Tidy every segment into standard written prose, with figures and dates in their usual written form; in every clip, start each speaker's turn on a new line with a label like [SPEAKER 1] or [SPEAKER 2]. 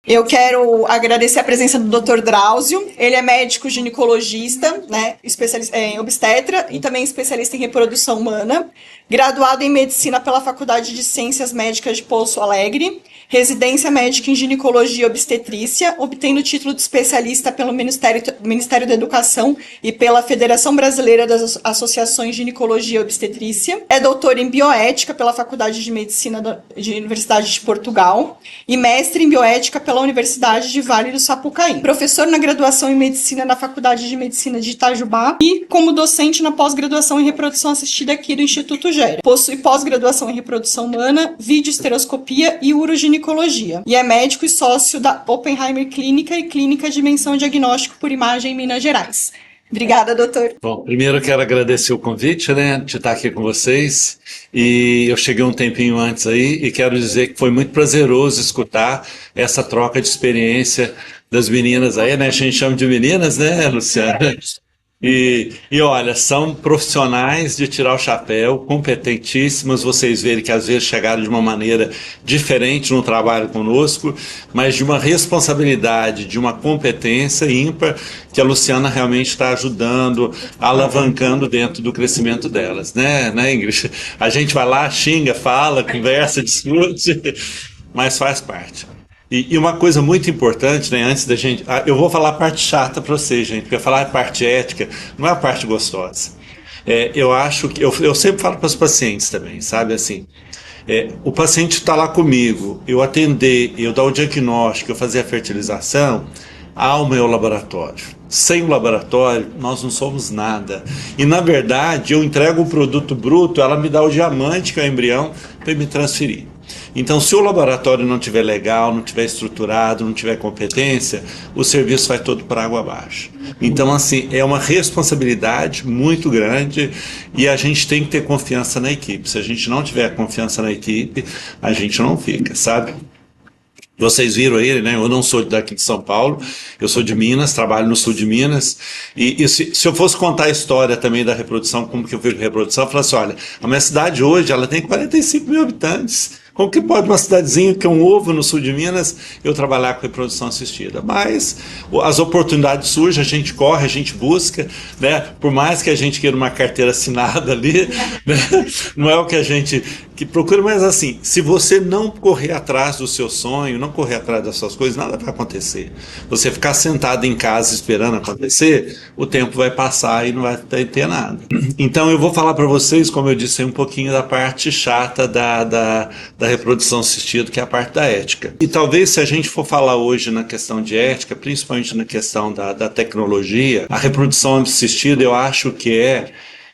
[SPEAKER 1] Eu quero agradecer a presença do Dr. Drauzio. Ele é médico ginecologista, né, especialista em obstetra e também especialista em reprodução humana, graduado em medicina pela Faculdade de Ciências Médicas de Pouso Alegre, residência médica em ginecologia e obstetrícia, obtendo o título de especialista pelo Ministério da Educação e pela Federação Brasileira das Associações de Ginecologia e Obstetrícia. É doutor em bioética pela Faculdade de Medicina da Universidade de Portugal e mestre em bioética pela Universidade de Vale do Sapucaí. Professor na graduação em medicina na Faculdade de Medicina de Itajubá e como docente na pós-graduação em reprodução assistida aqui do Instituto GERA. Possui pós-graduação em reprodução humana, videoestereoscopia e urogenia e é médico e sócio da Oppenheimer Clínica e Clínica Dimensão Diagnóstico por Imagem em Minas Gerais. Obrigada, doutor.
[SPEAKER 2] Bom, primeiro eu quero agradecer o convite, né, de estar aqui com vocês. E eu cheguei um tempinho antes aí e quero dizer que foi muito prazeroso escutar essa troca de experiência das meninas aí, né? A gente chama de meninas, né, Luciana? E olha, são profissionais de tirar o chapéu, competentíssimas, vocês verem que às vezes chegaram de uma maneira diferente no trabalho conosco, mas de uma responsabilidade, de uma competência ímpar, que a Luciana realmente está ajudando, alavancando dentro do crescimento delas, né, Ingrid? A gente vai lá, xinga, fala, conversa, discute, mas faz parte. E uma coisa muito importante, né, antes da gente... eu vou falar a parte chata para vocês, gente, porque falar a parte ética não é a parte gostosa. Eu acho que... Eu sempre falo para os pacientes também, sabe, assim... o paciente está lá comigo, eu atender, eu dar o diagnóstico, eu fazer a fertilização, há o meu laboratório. Sem o laboratório, nós não somos nada. E, na verdade, eu entrego o produto bruto, ela me dá o diamante, que é o embrião, para me transferir. Então, se o laboratório não estiver legal, não estiver estruturado, não tiver competência, o serviço vai todo para água abaixo. Então, assim, é uma responsabilidade muito grande e a gente tem que ter confiança na equipe. Se a gente não tiver confiança na equipe, a gente não fica, sabe? Vocês viram aí, né? Eu não sou daqui de São Paulo, eu sou de Minas, trabalho no sul de Minas. E se eu fosse contar a história também da reprodução, como que eu fiz reprodução, eu falaria assim, olha, a minha cidade hoje ela tem 45 mil habitantes. Como que pode uma cidadezinha que é um ovo no sul de Minas eu trabalhar com reprodução assistida? Mas as oportunidades surgem, a gente corre, a gente busca, né? Por mais que a gente queira uma carteira assinada ali, né? Não é o que a gente que procura, mas assim, se você não correr atrás do seu sonho, não correr atrás das suas coisas, nada vai acontecer. Você ficar sentado em casa esperando acontecer, o tempo vai passar e não vai ter nada. Então eu vou falar para vocês, como eu disse, um pouquinho da parte chata da reprodução assistida, que é a parte da ética. E talvez se a gente for falar hoje na questão de ética, principalmente na questão da tecnologia, a reprodução assistida eu acho que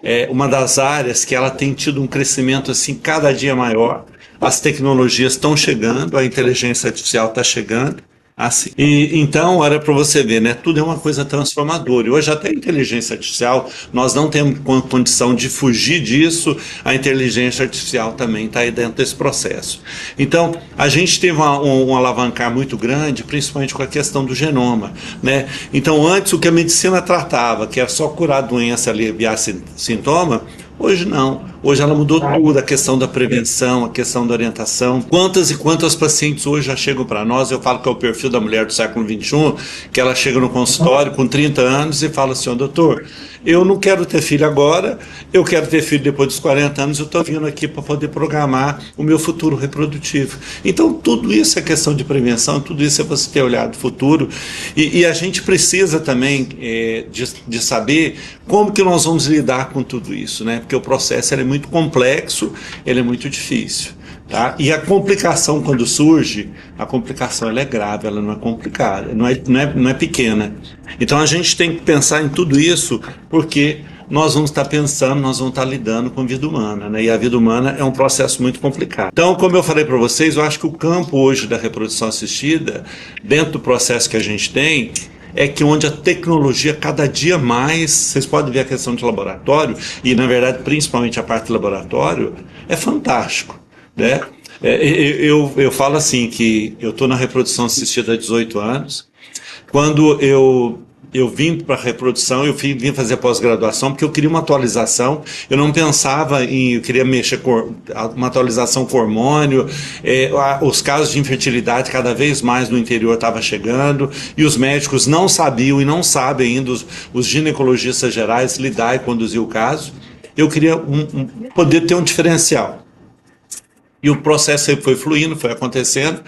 [SPEAKER 2] é uma das áreas que ela tem tido um crescimento assim cada dia maior. As tecnologias estão chegando, a inteligência artificial está chegando. Assim. E então, olha para você ver, né? Tudo é uma coisa transformadora. E hoje até a inteligência artificial, nós não temos condição de fugir disso, a inteligência artificial também está aí dentro desse processo. Então, a gente teve um alavancar muito grande, principalmente com a questão do genoma, né? Então, antes o que a medicina tratava, que era só curar a doença, aliviar sintoma, hoje não. Hoje ela mudou tudo, a questão da prevenção, a questão da orientação. Quantas e quantas pacientes hoje já chegam para nós, eu falo que é o perfil da mulher do século XXI, que ela chega no consultório com 30 anos e fala assim, doutor, eu não quero ter filho agora, eu quero ter filho depois dos 40 anos, eu estou vindo aqui para poder programar o meu futuro reprodutivo. Então tudo isso é questão de prevenção, tudo isso é você ter olhado o futuro e a gente precisa também de saber como que nós vamos lidar com tudo isso, né? Porque o processo é muito complexo, ele é muito difícil. Tá? E a complicação quando surge, a complicação ela é grave, ela não é complicada, não é pequena. Então a gente tem que pensar em tudo isso porque nós vamos estar pensando, nós vamos estar lidando com vida humana, né? E a vida humana é um processo muito complicado. Então, como eu falei para vocês, eu acho que o campo hoje da reprodução assistida, dentro do processo que a gente tem, é que onde a tecnologia cada dia mais, vocês podem ver a questão de laboratório, e na verdade principalmente a parte do laboratório, é fantástico, né? Eu falo assim que eu estou na reprodução assistida há 18 anos, quando eu eu vim para a reprodução, eu vim fazer pós-graduação porque eu queria uma atualização, eu não pensava eu queria mexer com uma atualização com hormônio, os casos de infertilidade cada vez mais no interior estavam chegando, e os médicos não sabiam e não sabem ainda, os ginecologistas gerais, lidar e conduzir o caso. Eu queria poder ter um diferencial. E o processo sempre foi fluindo, foi acontecendo.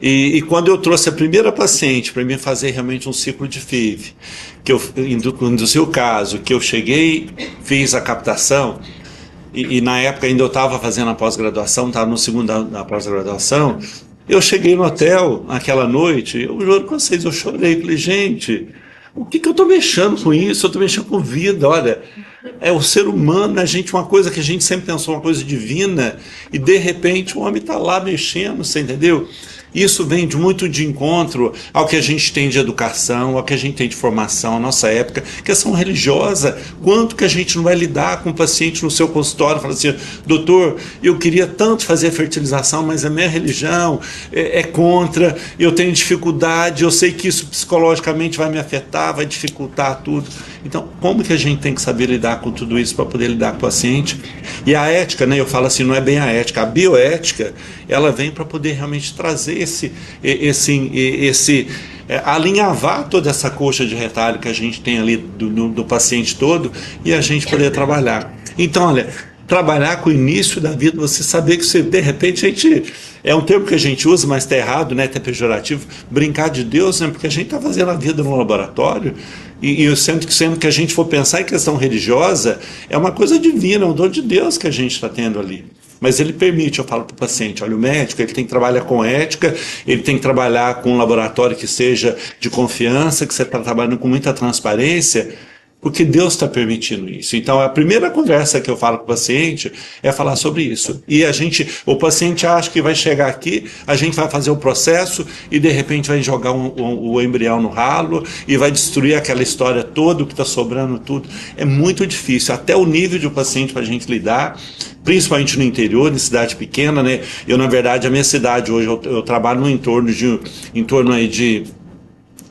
[SPEAKER 2] E quando eu trouxe a primeira paciente para mim fazer realmente um ciclo de FIV, que eu induzi o caso, que eu cheguei, fiz a captação, e na época ainda eu estava fazendo a pós-graduação, estava no segundo da pós-graduação, eu cheguei no hotel aquela noite, eu juro com vocês, eu chorei, falei, gente, o que eu estou mexendo com isso? Eu estou mexendo com vida, olha, é o ser humano, a gente, uma coisa que a gente sempre pensou, uma coisa divina, e de repente o homem está lá mexendo, você entendeu? Isso vem muito de encontro ao que a gente tem de educação, ao que a gente tem de formação, a nossa época, questão religiosa. Quanto que a gente não vai lidar com o paciente no seu consultório, falando assim, doutor, eu queria tanto fazer a fertilização, mas a minha religião é contra, eu tenho dificuldade, eu sei que isso psicologicamente vai me afetar, vai dificultar tudo. Então, como que a gente tem que saber lidar com tudo isso para poder lidar com o paciente? E a ética, né, eu falo assim, não é bem a ética, a bioética, ela vem para poder realmente trazer alinhavar toda essa coxa de retalho que a gente tem ali do paciente todo e a gente poder trabalhar. Então, olha, trabalhar com o início da vida, você saber que você, de repente, é um termo que a gente usa, mas está errado, né, até pejorativo, brincar de Deus, né, porque a gente está fazendo a vida no laboratório, e eu sendo que a gente for pensar em questão religiosa, é uma coisa divina, é um dom de Deus que a gente está tendo ali. Mas ele permite, eu falo para o paciente, olha, o médico ele tem que trabalhar com ética, ele tem que trabalhar com um laboratório que seja de confiança, que você está trabalhando com muita transparência, porque Deus está permitindo isso. Então, a primeira conversa que eu falo com o paciente é falar sobre isso. E o paciente acha que vai chegar aqui, a gente vai fazer o processo e, de repente, vai jogar o embrião no ralo e vai destruir aquela história toda, o que está sobrando tudo. É muito difícil, até o nível de o paciente para a gente lidar, principalmente no interior, em cidade pequena, né? Eu, na verdade, a minha cidade hoje, eu trabalho no entorno aí de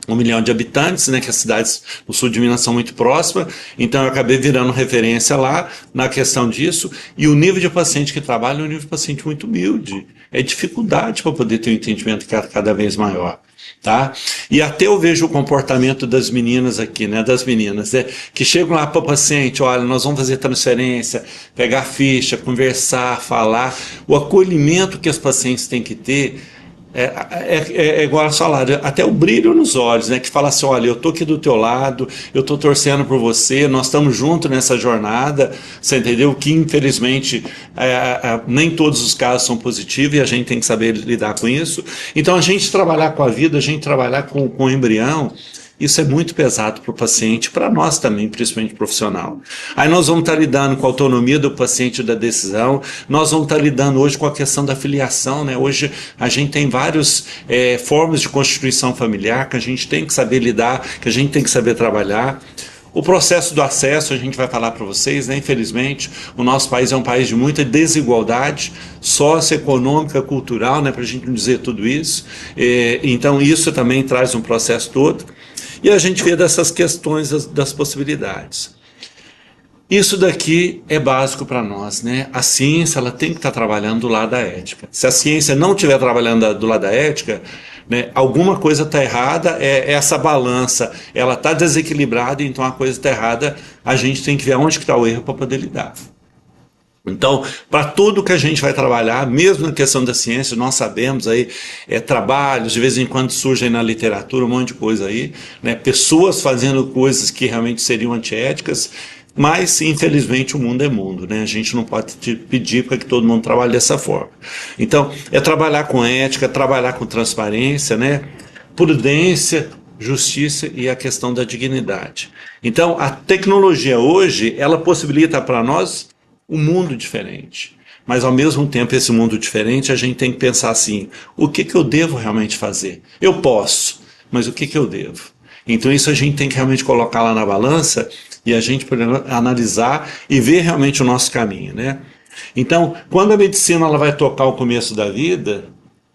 [SPEAKER 2] 1 milhão de habitantes, né, que as cidades no sul de Minas são muito próximas, então eu acabei virando referência lá na questão disso, e o nível de paciente que trabalha é um nível de paciente muito humilde, é dificuldade para poder ter um entendimento cada vez maior. Tá? E até eu vejo o comportamento das meninas aqui, né, que chegam lá para o paciente, olha, nós vamos fazer transferência, pegar ficha, conversar, falar, o acolhimento que os pacientes têm que ter é igual a salário, até o brilho nos olhos, né? Que fala assim, olha, eu estou aqui do teu lado, eu estou torcendo por você, nós estamos juntos nessa jornada, você entendeu? Que infelizmente nem todos os casos são positivos e a gente tem que saber lidar com isso. Então a gente trabalhar com a vida, a gente trabalhar com o embrião, isso é muito pesado para o paciente, para nós também, principalmente profissional. Aí nós vamos estar lidando com a autonomia do paciente da decisão, nós vamos estar lidando hoje com a questão da filiação, né? Hoje a gente tem várias formas de constituição familiar que a gente tem que saber lidar, que a gente tem que saber trabalhar. O processo do acesso, a gente vai falar para vocês, né? Infelizmente, o nosso país é um país de muita desigualdade socioeconômica, cultural, né? Para a gente não dizer tudo isso. Então isso também traz um processo todo. E a gente vê dessas questões das possibilidades. Isso daqui é básico para nós, né? A ciência ela tem que estar trabalhando do lado da ética. Se a ciência não estiver trabalhando do lado da ética, né, alguma coisa está errada, essa balança ela está desequilibrada, então a coisa está errada, a gente tem que ver onde está o erro para poder lidar. Então, para tudo que a gente vai trabalhar, mesmo na questão da ciência, nós sabemos aí, trabalhos, de vez em quando surgem na literatura um monte de coisa aí, né, pessoas fazendo coisas que realmente seriam antiéticas, mas infelizmente o mundo é mundo, né? A gente não pode pedir para que todo mundo trabalhe dessa forma. Então, é trabalhar com ética, trabalhar com transparência, né? Prudência, justiça e a questão da dignidade. Então, a tecnologia hoje, ela possibilita para nós um mundo diferente. Mas, ao mesmo tempo, esse mundo diferente, a gente tem que pensar assim, o que eu devo realmente fazer? Eu posso, mas o que eu devo? Então, isso a gente tem que realmente colocar lá na balança e a gente poder analisar e ver realmente o nosso caminho, né? Então, quando a medicina ela vai tocar o começo da vida,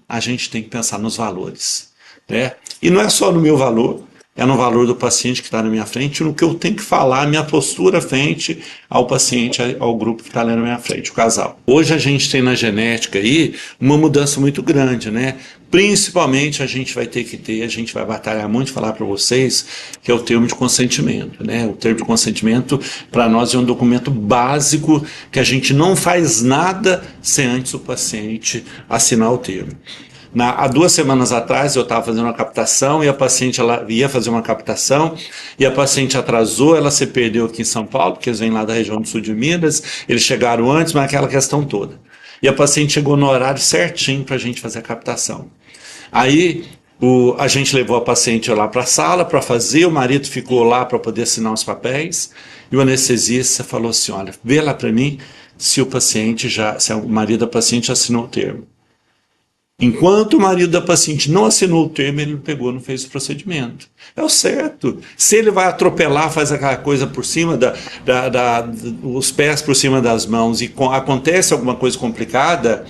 [SPEAKER 2] a gente tem que pensar nos valores, né? E não é só no meu valor, é no valor do paciente que está na minha frente, no que eu tenho que falar, minha postura frente ao paciente, ao grupo que está ali na minha frente, o casal. Hoje a gente tem na genética aí uma mudança muito grande, né? Principalmente a gente vai batalhar muito falar para vocês, que é o termo de consentimento, né? O termo de consentimento para nós é um documento básico que a gente não faz nada sem antes o paciente assinar o termo. Há 2 semanas atrás eu estava fazendo uma captação e a paciente ela ia fazer uma captação e a paciente atrasou, ela se perdeu aqui em São Paulo, porque eles vêm lá da região do sul de Minas, eles chegaram antes, mas aquela questão toda. E a paciente chegou no horário certinho para a gente fazer a captação. Aí a gente levou a paciente lá para a sala para fazer, o marido ficou lá para poder assinar os papéis e o anestesista falou assim, olha, vê lá para mim se o marido da paciente já assinou o termo. Enquanto o marido da paciente não assinou o termo, ele não fez o procedimento. É o certo. Se ele vai atropelar, faz aquela coisa por cima, os pés por cima das mãos e acontece alguma coisa complicada,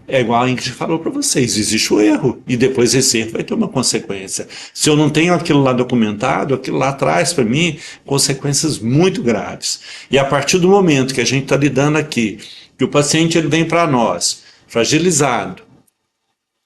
[SPEAKER 2] é igual a Ingrid falou para vocês, existe o erro, e depois esse erro vai ter uma consequência. Se eu não tenho aquilo lá documentado, aquilo lá traz para mim consequências muito graves. E a partir do momento que a gente está lidando aqui, que o paciente ele vem para nós, fragilizado,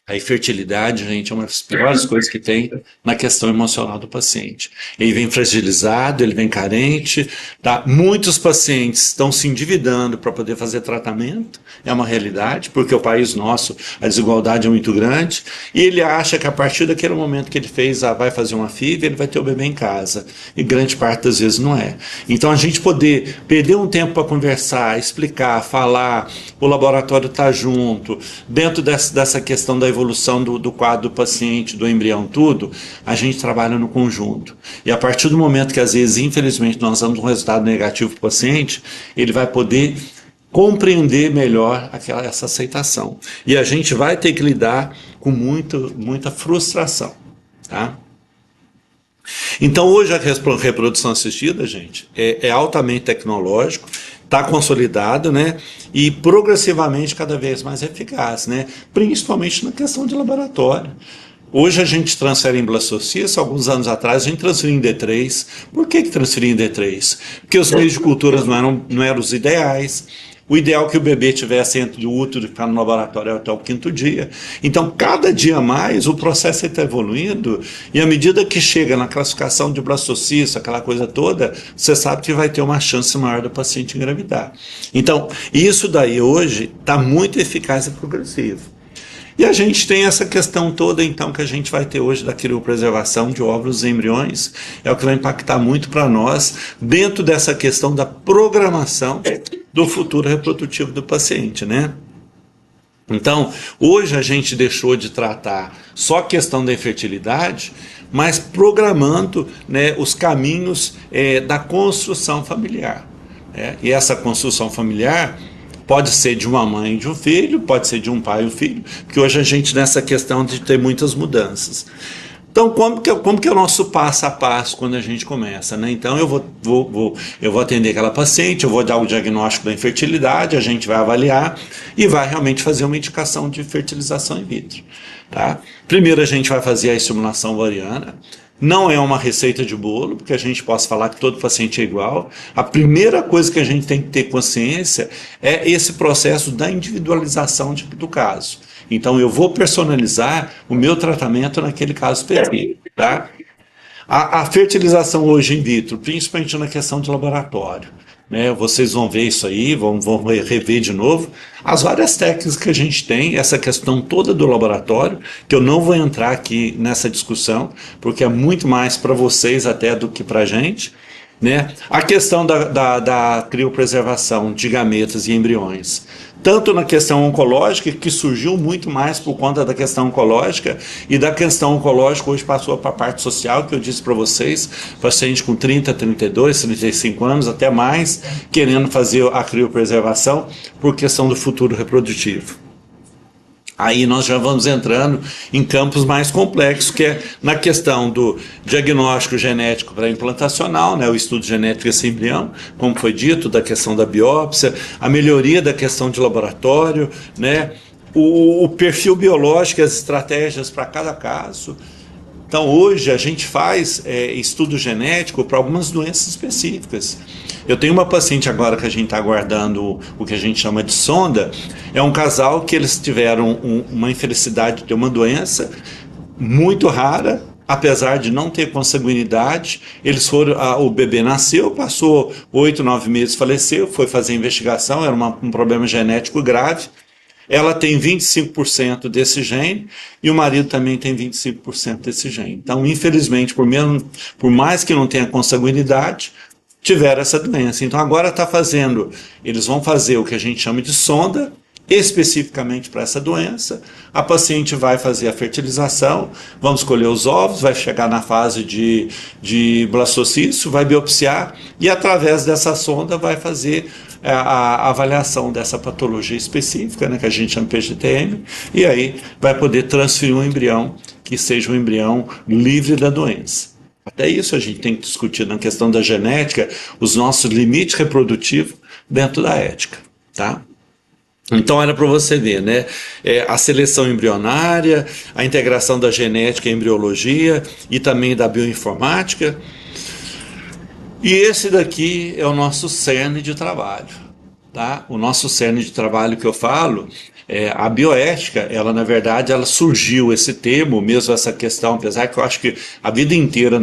[SPEAKER 2] a infertilidade, gente, é uma das piores coisas que tem na questão emocional do paciente. Ele vem fragilizado, ele vem carente, tá? Muitos pacientes estão se endividando para poder fazer tratamento, é uma realidade, porque o país nosso, a desigualdade é muito grande, e ele acha que a partir daquele momento que ele vai fazer uma FIV, ele vai ter o bebê em casa, e grande parte das vezes não é. Então a gente poder perder um tempo para conversar, explicar, falar, o laboratório está junto, dentro dessa questão da evolução do quadro do paciente, do embrião, tudo, a gente trabalha no conjunto. E a partir do momento que, às vezes, infelizmente, nós damos um resultado negativo para o paciente, ele vai poder compreender melhor essa aceitação. E a gente vai ter que lidar com muita frustração, tá? Então, hoje a reprodução assistida, gente, é altamente tecnológico, está consolidado, né? E progressivamente cada vez mais eficaz, né? Principalmente na questão de laboratório. Hoje a gente transfere em blastocisto, alguns anos atrás a gente transferia em D3. Por que transferia em D3? Porque os meios de culturas não eram os ideais. O ideal é que o bebê tivesse dentro do útero e ficar no laboratório até o 5º dia. Então, cada dia a mais, o processo está evoluindo e à medida que chega na classificação de blastocisto, aquela coisa toda, você sabe que vai ter uma chance maior do paciente engravidar. Então, isso daí hoje está muito eficaz e progressivo. E a gente tem essa questão toda, então, que a gente vai ter hoje da criopreservação de óvulos e embriões, é o que vai impactar muito para nós, dentro dessa questão da programação do futuro reprodutivo do paciente, né? Então, hoje a gente deixou de tratar só a questão da infertilidade, mas programando, né, os caminhos da construção familiar. E essa construção familiar pode ser de uma mãe e de um filho, pode ser de um pai e um filho, porque hoje a gente nessa questão de ter muitas mudanças. Então, como que é o nosso passo a passo quando a gente começa, né? Então, eu vou atender aquela paciente, eu vou dar o diagnóstico da infertilidade, a gente vai avaliar e vai realmente fazer uma indicação de fertilização in vitro, tá? Primeiro, a gente vai fazer a estimulação ovariana. Não é uma receita de bolo, porque a gente possa falar que todo paciente é igual. A primeira coisa que a gente tem que ter consciência é esse processo da individualização do caso. Então, eu vou personalizar o meu tratamento naquele caso específico, tá? A fertilização hoje in vitro, principalmente na questão de laboratório, né? Vocês vão ver isso aí, vão rever de novo as várias técnicas que a gente tem, essa questão toda do laboratório, que eu não vou entrar aqui nessa discussão, porque é muito mais para vocês até do que para a gente, né? A questão da criopreservação de gametas e embriões, tanto na questão oncológica, que surgiu muito mais por conta da questão oncológica, e da questão oncológica hoje passou para a parte social, que eu disse para vocês, paciente com 30, 32, 35 anos, até mais, querendo fazer a criopreservação por questão do futuro reprodutivo. Aí nós já vamos entrando em campos mais complexos, que é na questão do diagnóstico genético para implantacional, né, o estudo genético desse embrião, como foi dito, da questão da biópsia, a melhoria da questão de laboratório, né, o perfil biológico, as estratégias para cada caso, Então, hoje, a gente faz estudo genético para algumas doenças específicas. Eu tenho uma paciente agora que a gente está aguardando o que a gente chama de sonda. É um casal que eles tiveram uma infelicidade de ter uma doença muito rara, apesar de não ter consanguinidade. Eles foram, o bebê nasceu, passou 8, 9 meses, faleceu, foi fazer investigação, era um problema genético grave. Ela tem 25% desse gene e o marido também tem 25% desse gene. Então, infelizmente, por mais que não tenha consanguinidade, tiveram essa doença. Então, agora eles vão fazer o que a gente chama de sonda, especificamente para essa doença. A paciente vai fazer a fertilização, vamos escolher os ovos, vai chegar na fase de blastocisto, vai biopsiar e através dessa sonda vai fazer a avaliação dessa patologia específica, né, que a gente chama de PGTM, e aí vai poder transferir um embrião que seja um embrião livre da doença. Até isso a gente tem que discutir na questão da genética, os nossos limites reprodutivos dentro da ética, tá? Então era para você ver, né? A seleção embrionária, a integração da genética e embriologia e também da bioinformática. E esse daqui é o nosso cerne de trabalho, tá? O nosso cerne de trabalho que eu falo, a bioética, ela na verdade, ela surgiu esse termo, mesmo essa questão, apesar que eu acho que a vida inteira,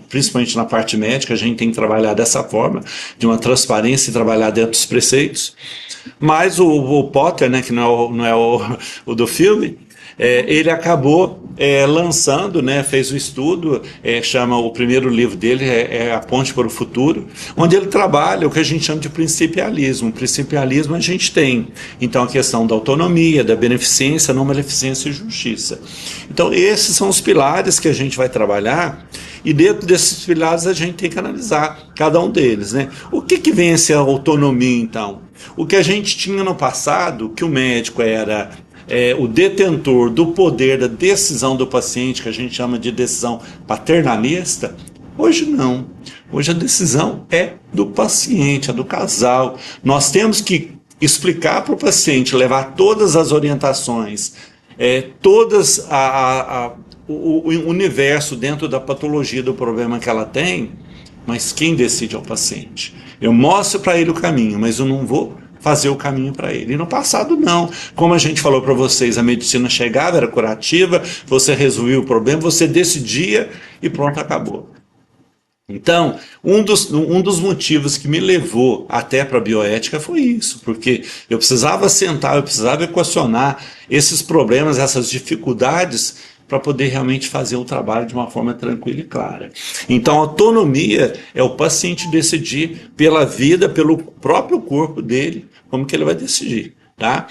[SPEAKER 2] principalmente na parte médica, a gente tem que trabalhar dessa forma, de uma transparência e trabalhar dentro dos preceitos. Mas o Potter, né, que não é o do filme, ele acabou lançando, né, fez um estudo, chama o primeiro livro dele, A Ponte para o Futuro, onde ele trabalha o que a gente chama de principialismo. O principialismo a gente tem, então, a questão da autonomia, da beneficência, não maleficência e justiça. Então, esses são os pilares que a gente vai trabalhar, e dentro desses pilares a gente tem que analisar cada um deles, né? O que vem a ser a autonomia, então? O que a gente tinha no passado, que o médico era o detentor do poder da decisão do paciente, que a gente chama de decisão paternalista, hoje não. Hoje a decisão é do paciente, é do casal. Nós temos que explicar para o paciente, levar todas as orientações, o universo dentro da patologia do problema que ela tem, mas quem decide é o paciente. Eu mostro para ele o caminho, mas eu não vou fazer o caminho para ele. E no passado não. Como a gente falou para vocês, a medicina chegava, era curativa, você resolvia o problema, você decidia e pronto, acabou. Então, um dos motivos que me levou até para a bioética foi isso, porque eu precisava sentar, eu precisava equacionar esses problemas, essas dificuldades, para poder realmente fazer o trabalho de uma forma tranquila e clara. Então, a autonomia é o paciente decidir pela vida, pelo próprio corpo dele, como que ele vai decidir, tá?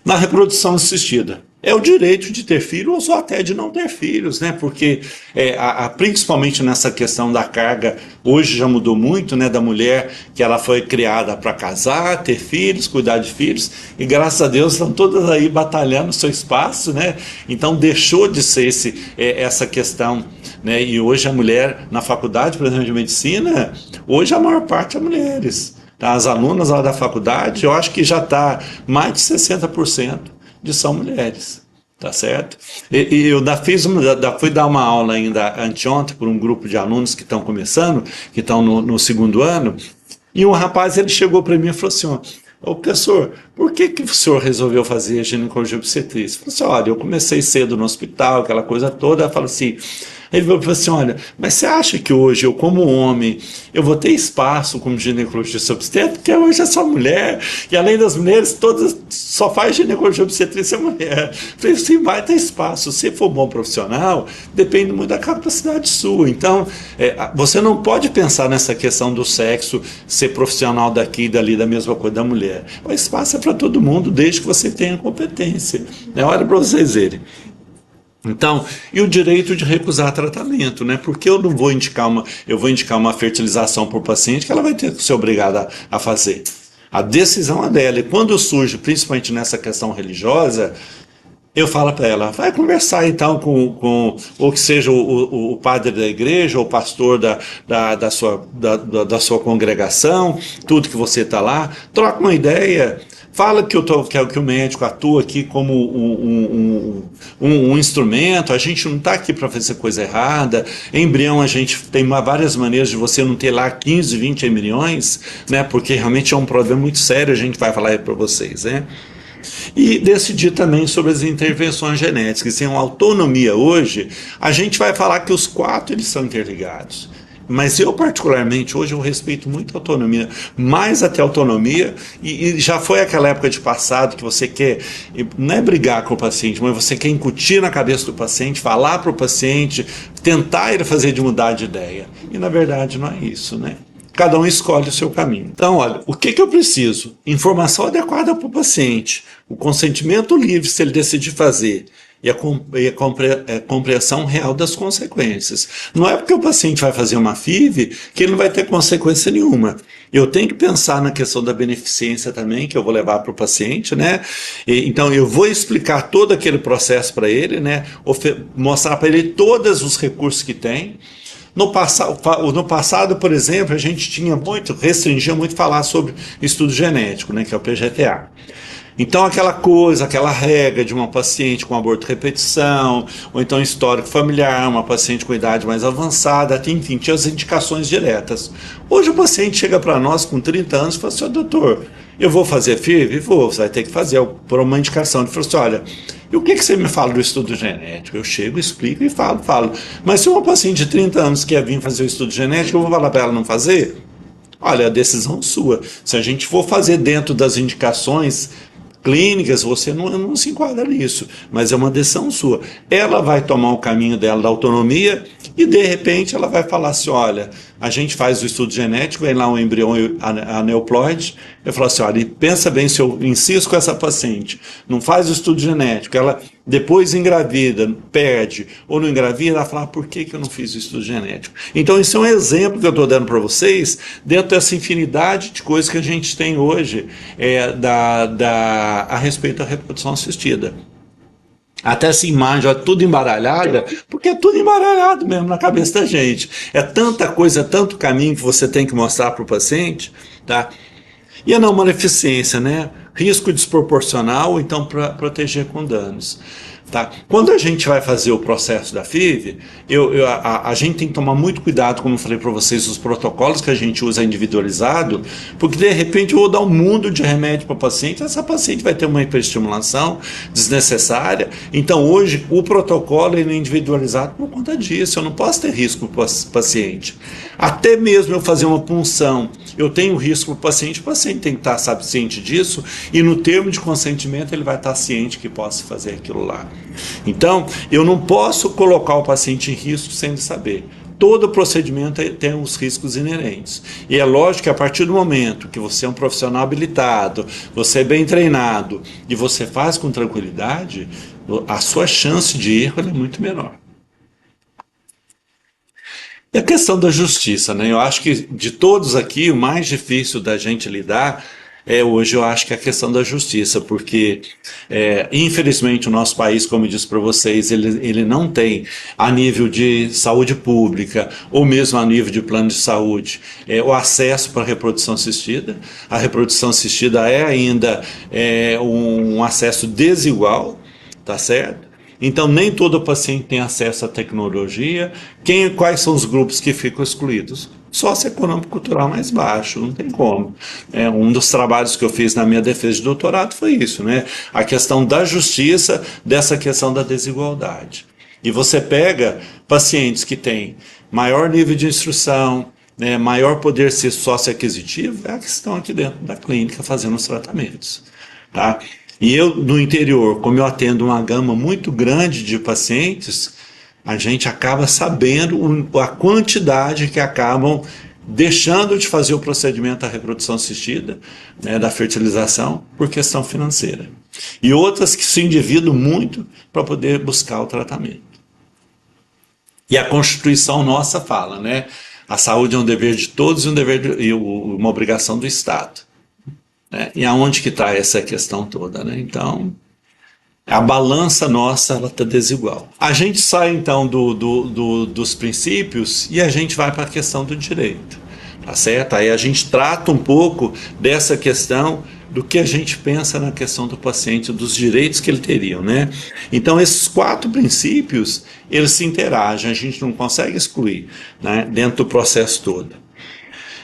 [SPEAKER 2] Na reprodução assistida, é o direito de ter filhos ou até de não ter filhos, né? Porque principalmente nessa questão da carga, hoje já mudou muito, né? Da mulher que ela foi criada para casar, ter filhos, cuidar de filhos, e graças a Deus estão todas aí batalhando o seu espaço, né? Então deixou de ser essa questão, né? E hoje a mulher na faculdade, por exemplo, de medicina, hoje a maior parte é mulheres. Tá? As alunas lá da faculdade, eu acho que já está mais de 60% são mulheres, tá certo? E eu fui dar uma aula ainda anteontem para um grupo de alunos que estão começando, que estão no segundo ano, e um rapaz ele chegou para mim e falou assim: ô professor, por que o senhor resolveu fazer ginecologia obstetrícia? Eu falei assim: olha, eu comecei cedo no hospital, aquela coisa toda. Eu falo assim, ele falou assim: olha, mas você acha que hoje eu, como homem, eu vou ter espaço como ginecologista obstétrica? Porque hoje é só mulher, e além das mulheres, todas só faz ginecologia obstetrícia mulher. Eu falei assim: vai ter espaço. Se for bom profissional, depende muito da capacidade sua. Então, você não pode pensar nessa questão do sexo, ser profissional daqui e dali, da mesma coisa da mulher. O espaço é para todo mundo, desde que você tenha competência. Olha para vocês verem. Então, e o direito de recusar tratamento, né? Porque eu não vou indicar uma fertilização para o paciente que ela vai ter que ser obrigada a fazer. A decisão é dela. E quando surge, principalmente nessa questão religiosa, eu falo para ela: vai conversar então ou que seja o padre da igreja, ou o pastor da sua congregação, tudo que você está lá, troca uma ideia. fala que que o médico atua aqui como um instrumento, a gente não está aqui para fazer coisa errada. Embrião, a gente tem várias maneiras de você não ter lá 15, 20 embriões, né? Porque realmente é um problema muito sério, a gente vai falar para vocês, né? E decidir também sobre as intervenções genéticas. Sem uma autonomia hoje, a gente vai falar que os 4 eles são interligados. Mas eu, particularmente, hoje eu respeito muito a autonomia, mais até a autonomia, e já foi aquela época de passado que você quer, não é brigar com o paciente, mas você quer incutir na cabeça do paciente, falar para o paciente, tentar ele fazer de mudar de ideia. E na verdade não é isso, né? Cada um escolhe o seu caminho. Então, olha, o que eu preciso? Informação adequada para o paciente, o consentimento livre se ele decidir fazer, e a compreensão real das consequências. Não é porque o paciente vai fazer uma FIV que ele não vai ter consequência nenhuma. Eu tenho que pensar na questão da beneficência também, que eu vou levar para o paciente, né? Então eu vou explicar todo aquele processo para ele, né? Mostrar para ele todos os recursos que tem. No passado, por exemplo, a gente restringia muito falar sobre estudo genético, né, que é o PGTA. Então aquela regra de uma paciente com aborto repetição, ou então histórico familiar, uma paciente com idade mais avançada, enfim, tinha as indicações diretas. Hoje o paciente chega para nós com 30 anos e fala assim, doutor, eu vou fazer FIV? Vou, você vai ter que fazer por uma indicação. Ele falou assim, olha, e o que você me fala do estudo genético? Eu chego, explico e falo. Mas se uma paciente de 30 anos quer vir fazer o estudo genético, eu vou falar para ela não fazer? Olha, a decisão sua. Se a gente for fazer dentro das indicações clínicas, você não se enquadra nisso, mas é uma decisão sua. Ela vai tomar o caminho dela da autonomia e, de repente, ela vai falar assim, olha, a gente faz o estudo genético, vem lá um embrião aneuploide, eu falo assim, olha, pensa bem se eu insisto com essa paciente, não faz o estudo genético, ela depois engravida, perde, ou não engravida, ela fala, por que eu não fiz o estudo genético? Então, isso é um exemplo que eu estou dando para vocês, dentro dessa infinidade de coisas que a gente tem hoje a respeito da reprodução assistida. Até essa imagem, ó, tudo embaralhada, porque é tudo embaralhado mesmo na cabeça da gente. É tanta coisa, tanto caminho que você tem que mostrar para o paciente, tá? E a não maleficência, né? Risco desproporcional, então para proteger com danos. Tá? Quando a gente vai fazer o processo da FIV, a gente tem que tomar muito cuidado, como eu falei para vocês, os protocolos que a gente usa individualizado, porque de repente eu vou dar um mundo de remédio para o paciente, essa paciente vai ter uma hiperestimulação desnecessária. Então hoje o protocolo é individualizado por conta disso, eu não posso ter risco para o paciente. Até mesmo eu fazer uma punção, eu tenho risco para o paciente tem que estar ciente disso, e no termo de consentimento ele vai estar ciente que possa fazer aquilo lá. Então, eu não posso colocar o paciente em risco sem ele saber. Todo procedimento tem os riscos inerentes. E é lógico que a partir do momento que você é um profissional habilitado, você é bem treinado e você faz com tranquilidade, a sua chance de erro é muito menor. E a questão da justiça, né? Eu acho que de todos aqui, o mais difícil da gente lidar hoje eu acho que é a questão da justiça, porque infelizmente o nosso país, como eu disse para vocês, ele não tem a nível de saúde pública ou mesmo a nível de plano de saúde o acesso para a reprodução assistida. A reprodução assistida é ainda um acesso desigual, tá certo? Então nem todo paciente tem acesso à tecnologia. Quais são os grupos que ficam excluídos? Socioeconômico cultural mais baixo, não tem como. Um dos trabalhos que eu fiz na minha defesa de doutorado foi isso, né? A questão da justiça, dessa questão da desigualdade. E você pega pacientes que têm maior nível de instrução, né, maior poder socioaquisitivo, que estão aqui dentro da clínica fazendo os tratamentos, tá? E eu, no interior, como eu atendo uma gama muito grande de pacientes, a gente acaba sabendo a quantidade que acabam deixando de fazer o procedimento da reprodução assistida, né, da fertilização, por questão financeira. E outras que se endividam muito para poder buscar o tratamento. E a Constituição nossa fala, né? A saúde é um dever de todos e uma obrigação do Estado. Né? E aonde que está essa questão toda, né? Então, a balança nossa ela está desigual. A gente sai então dos princípios e a gente vai para a questão do direito, tá certo? Aí a gente trata um pouco dessa questão do que a gente pensa na questão do paciente, dos direitos que ele teria, né? Então, esses 4 princípios, eles se interagem, a gente não consegue excluir, né, dentro do processo todo.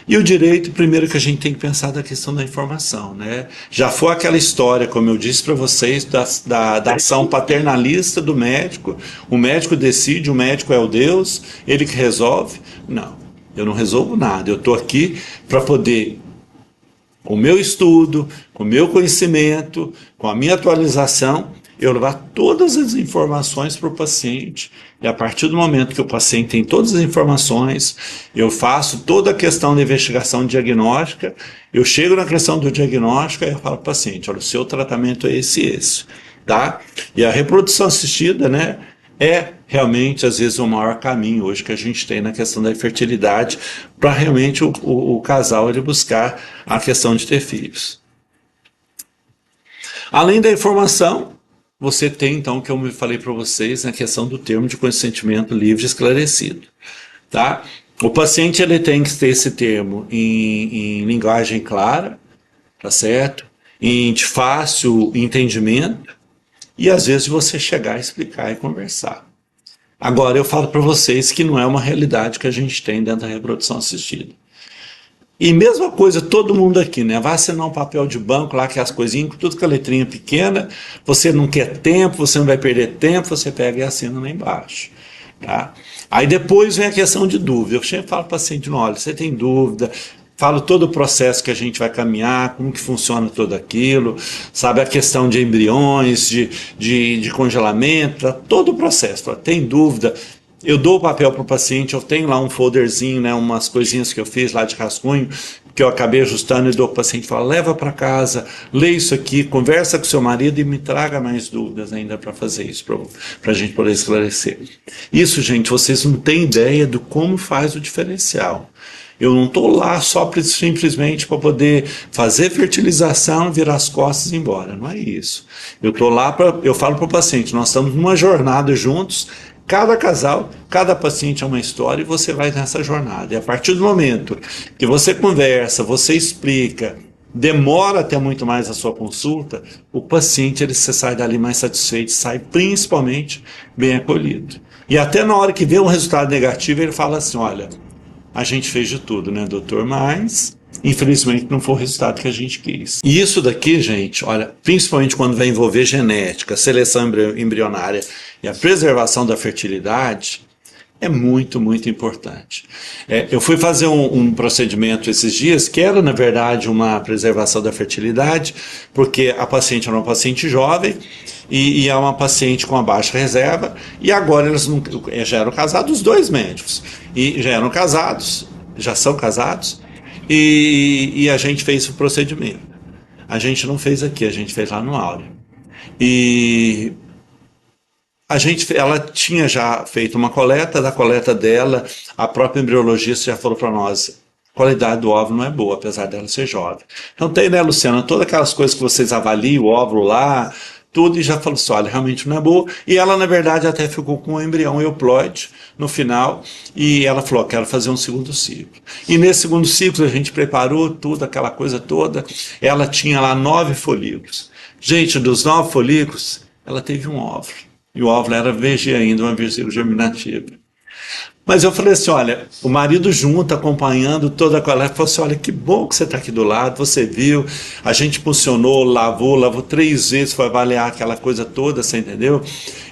[SPEAKER 2] E o direito, primeiro que a gente tem que pensar da questão da informação, né? Já foi aquela história, como eu disse para vocês, da ação paternalista do médico. O médico decide, o médico é o Deus, ele que resolve. Não, eu não resolvo nada. Eu estou aqui para poder, com o meu estudo, com o meu conhecimento, com a minha atualização, eu levar todas as informações para o paciente. E a partir do momento que o paciente tem todas as informações, eu faço toda a questão da investigação diagnóstica, eu chego na questão do diagnóstico e eu falo para o paciente, olha, o seu tratamento é esse e esse. Tá? E a reprodução assistida, né, é realmente, às vezes, o maior caminho hoje que a gente tem na questão da infertilidade para realmente o casal ele buscar a questão de ter filhos. Além da informação, você tem, então, o que eu me falei para vocês, na questão do termo de consentimento livre e esclarecido. Tá? O paciente ele tem que ter esse termo em linguagem clara, tá certo? De fácil entendimento, e às vezes você chegar a explicar e conversar. Agora, eu falo para vocês que não é uma realidade que a gente tem dentro da reprodução assistida. E mesma coisa, todo mundo aqui, né? Vai assinar um papel de banco lá, que é as coisinhas, tudo com a letrinha pequena, você não quer tempo, você não vai perder tempo, você pega e assina lá embaixo. Tá? Aí depois vem a questão de dúvida. Eu sempre falo para o paciente, olha, você tem dúvida, falo todo o processo que a gente vai caminhar, como que funciona tudo aquilo, sabe, a questão de embriões, de congelamento, todo o processo. Tem dúvida? Eu dou o papel para o paciente, eu tenho lá um folderzinho, né, umas coisinhas que eu fiz lá de rascunho, que eu acabei ajustando e dou para o paciente, falo, leva para casa, lê isso aqui, conversa com seu marido e me traga mais dúvidas ainda para fazer isso, para a gente poder esclarecer. Isso, gente, vocês não têm ideia do como faz o diferencial. Eu não estou lá só simplesmente para poder fazer fertilização, virar as costas e ir embora, não é isso. Eu estou lá eu falo para o paciente, nós estamos numa jornada juntos. Cada casal, cada paciente é uma história e você vai nessa jornada. E a partir do momento que você conversa, você explica, demora até muito mais a sua consulta, o paciente você sai dali mais satisfeito, sai principalmente bem acolhido. E até na hora que vê um resultado negativo, ele fala assim, olha, a gente fez de tudo, né, doutor? Mas, infelizmente, não foi o resultado que a gente quis. E isso daqui, gente, olha, principalmente quando vai envolver genética, seleção embrionária e a preservação da fertilidade, é muito, muito importante. Eu fui fazer um procedimento esses dias, que era, na verdade, uma preservação da fertilidade, porque a paciente era uma paciente jovem, e é uma paciente com uma baixa reserva, e agora eles já eram casados, os 2 médicos, e já eram casados, já são casados, e a gente fez o procedimento. A gente não fez aqui, a gente fez lá no Áureo. E ela tinha já feito uma coleta, da coleta dela, a própria embriologista já falou para nós, a qualidade do óvulo não é boa, apesar dela ser jovem. Então tem, né, Luciana, todas aquelas coisas que vocês avaliam, o óvulo lá, tudo, e já falou assim, olha, realmente não é boa. E ela, na verdade, até ficou com um embrião euploide no final, e ela falou, quero fazer um segundo ciclo. E nesse segundo ciclo a gente preparou tudo, aquela coisa toda, ela tinha lá 9 folículos. Gente, dos 9 folículos, ela teve um óvulo. E o óvulo era VG ainda, uma vesícula germinativa. Mas eu falei assim, olha, o marido junto, acompanhando toda a coleta, falou assim, olha, que bom que você está aqui do lado, você viu, a gente funcionou, lavou 3 vezes, foi avaliar aquela coisa toda, você entendeu?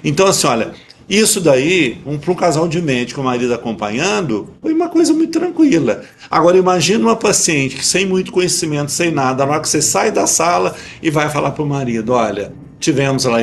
[SPEAKER 2] Então, assim, olha, isso daí, para um casal de médico, o marido acompanhando, foi uma coisa muito tranquila. Agora, imagina uma paciente que sem muito conhecimento, sem nada, na hora que você sai da sala e vai falar para o marido, olha, tivemos lá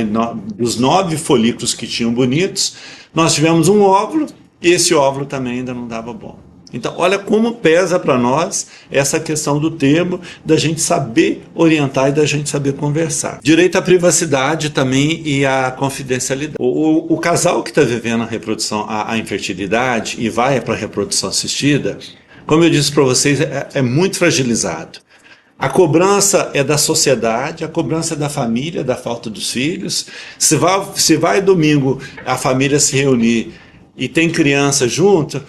[SPEAKER 2] dos 9 folículos que tinham bonitos, nós tivemos um óvulo, e esse óvulo também ainda não dava bom. Então, olha como pesa para nós essa questão do termo, da gente saber orientar e da gente saber conversar. Direito à privacidade também e à confidencialidade. O casal que está vivendo a reprodução, a infertilidade e vai para a reprodução assistida, como eu disse para vocês, é muito fragilizado. A cobrança é da sociedade, a cobrança é da família, da falta dos filhos. Se vai domingo a família se reunir, e tem criança junto,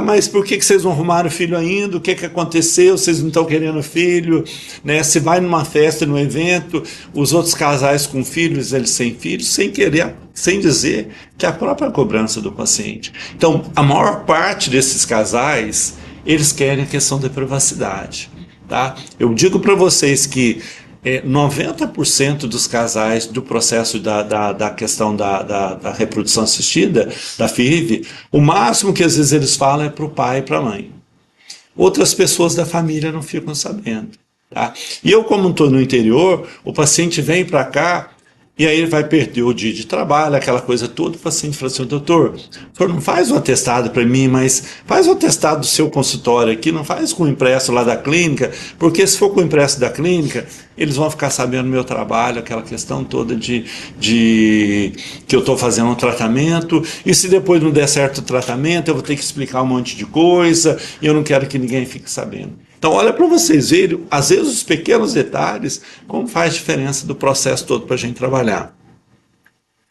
[SPEAKER 2] mas por que vocês não arrumaram filho ainda? O que aconteceu? Vocês não estão querendo filho? Né? Se vai numa festa, num evento, os outros casais com filhos, eles sem filhos, sem querer, sem dizer que é a própria cobrança do paciente. Então, a maior parte desses casais, eles querem a questão da privacidade. Tá? Eu digo para vocês que 90% dos casais do processo da questão da reprodução assistida, da FIV, o máximo que às vezes eles falam é para o pai e para a mãe. Outras pessoas da família não ficam sabendo. Tá? E eu, como estou no interior, o paciente vem para cá e aí ele vai perder o dia de trabalho, aquela coisa toda. O paciente fala assim: doutor, o senhor não faz um atestado para mim, mas faz o atestado do seu consultório aqui, não faz com o impresso lá da clínica, porque se for com o impresso da clínica, eles vão ficar sabendo do meu trabalho, aquela questão toda de que eu estou fazendo um tratamento, e se depois não der certo o tratamento, eu vou ter que explicar um monte de coisa, e eu não quero que ninguém fique sabendo. Então, olha para vocês verem, às vezes, os pequenos detalhes, como faz diferença do processo todo para a gente trabalhar.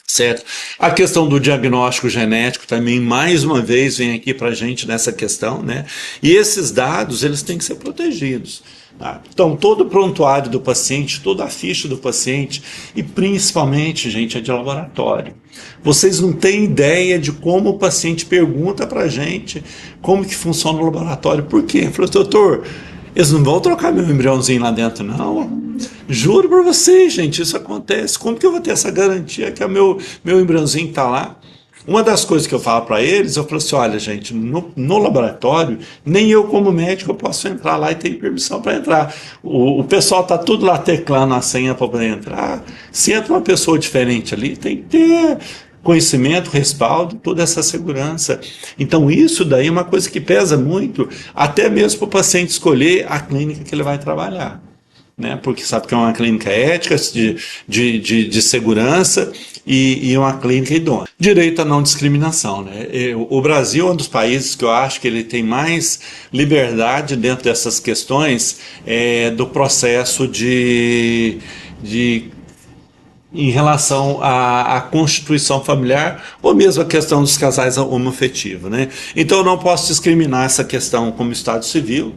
[SPEAKER 2] Certo? A questão do diagnóstico genético também, mais uma vez, vem aqui para a gente nessa questão, né? E esses dados, eles têm que ser protegidos. Tá? Então, todo o prontuário do paciente, toda a ficha do paciente, e principalmente, gente, é de laboratório. Vocês não têm ideia de como o paciente pergunta para a gente como que funciona o laboratório. Por quê? Ele falou: doutor, eles não vão trocar meu embriãozinho lá dentro, não? Juro para vocês, gente, isso acontece. Como que eu vou ter essa garantia que o meu embriãozinho está lá? Uma das coisas que eu falo para eles, eu falo assim: olha, gente, no laboratório, nem eu como médico eu posso entrar lá e ter permissão para entrar. O pessoal está tudo lá teclando a senha para poder entrar. Se entra uma pessoa diferente ali, tem que ter conhecimento, respaldo, toda essa segurança. Então isso daí é uma coisa que pesa muito, até mesmo para o paciente escolher a clínica que ele vai trabalhar. Né, porque sabe que é uma clínica ética, de segurança e uma clínica idônea. Direito à não discriminação. Né? O Brasil é um dos países que eu acho que ele tem mais liberdade dentro dessas questões do processo em relação à constituição familiar ou mesmo a questão dos casais homoafetivos. Né? Então eu não posso discriminar essa questão como Estado civil.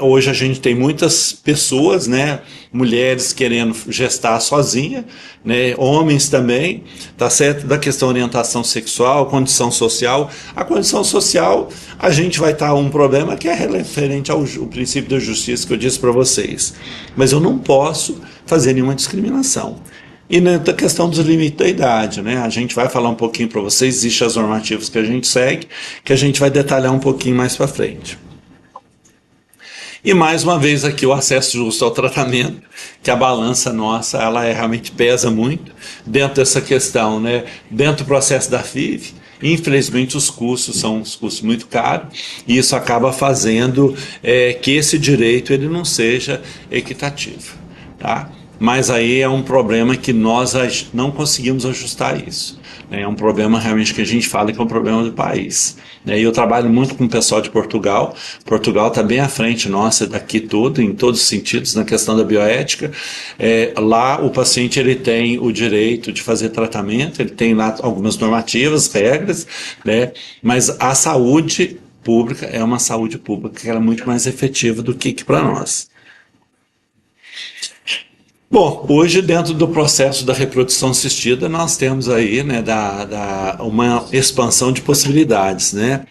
[SPEAKER 2] Hoje a gente tem muitas pessoas, né, mulheres querendo gestar sozinha, né, homens também, tá certo? Da questão de orientação sexual, condição social. A condição social, a gente vai estar um problema que é referente ao princípio da justiça que eu disse para vocês. Mas eu não posso fazer nenhuma discriminação. E na questão dos limites da idade, né? A gente vai falar um pouquinho para vocês, existem as normativas que a gente segue, que a gente vai detalhar um pouquinho mais para frente. E mais uma vez aqui o acesso justo ao tratamento, que a balança nossa, ela realmente pesa muito dentro dessa questão, né? Dentro do processo da FIV, infelizmente os custos são custos muito caros, e isso acaba fazendo que esse direito ele não seja equitativo, tá? Mas aí é um problema que nós não conseguimos ajustar isso. É um problema realmente que a gente fala que é um problema do país. E eu trabalho muito com o pessoal de Portugal. Portugal está bem à frente nossa daqui tudo, em todos os sentidos, na questão da bioética. Lá o paciente ele tem o direito de fazer tratamento, ele tem lá algumas normativas, regras, né? Mas a saúde pública é uma saúde pública que é muito mais efetiva do que para nós. Bom, hoje dentro do processo da reprodução assistida nós temos aí, né, uma expansão de possibilidades, né?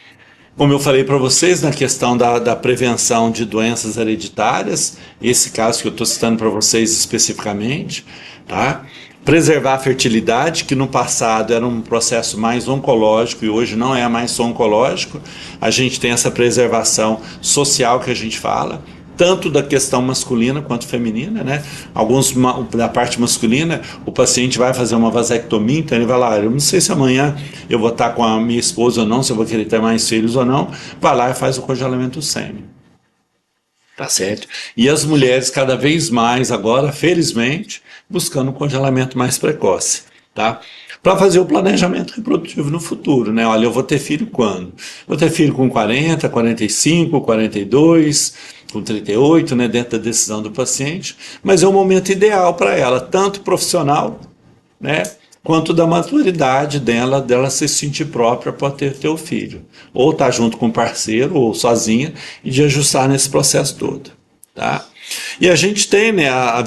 [SPEAKER 2] Como eu falei para vocês, na questão da prevenção de doenças hereditárias, esse caso que eu estou citando para vocês especificamente, tá? Preservar a fertilidade, que no passado era um processo mais oncológico e hoje não é mais só oncológico. A gente tem essa preservação social que a gente fala, tanto da questão masculina quanto feminina, né? Alguns da parte masculina, o paciente vai fazer uma vasectomia, então ele vai lá, eu não sei se amanhã eu vou estar com a minha esposa ou não, se eu vou querer ter mais filhos ou não, vai lá e faz o congelamento do sêmen. Tá certo? E as mulheres cada vez mais agora, felizmente, buscando um congelamento mais precoce, tá? Para fazer o planejamento reprodutivo no futuro, né? Olha, eu vou ter filho quando? Vou ter filho com 40, 45, 42, com 38, né? Dentro da decisão do paciente, mas é o momento ideal para ela, tanto profissional, né? quanto da maturidade dela se sentir própria para ter o filho. Ou estar junto com um parceiro, ou sozinha, e de ajustar nesse processo todo. Tá? E a gente tem, né, a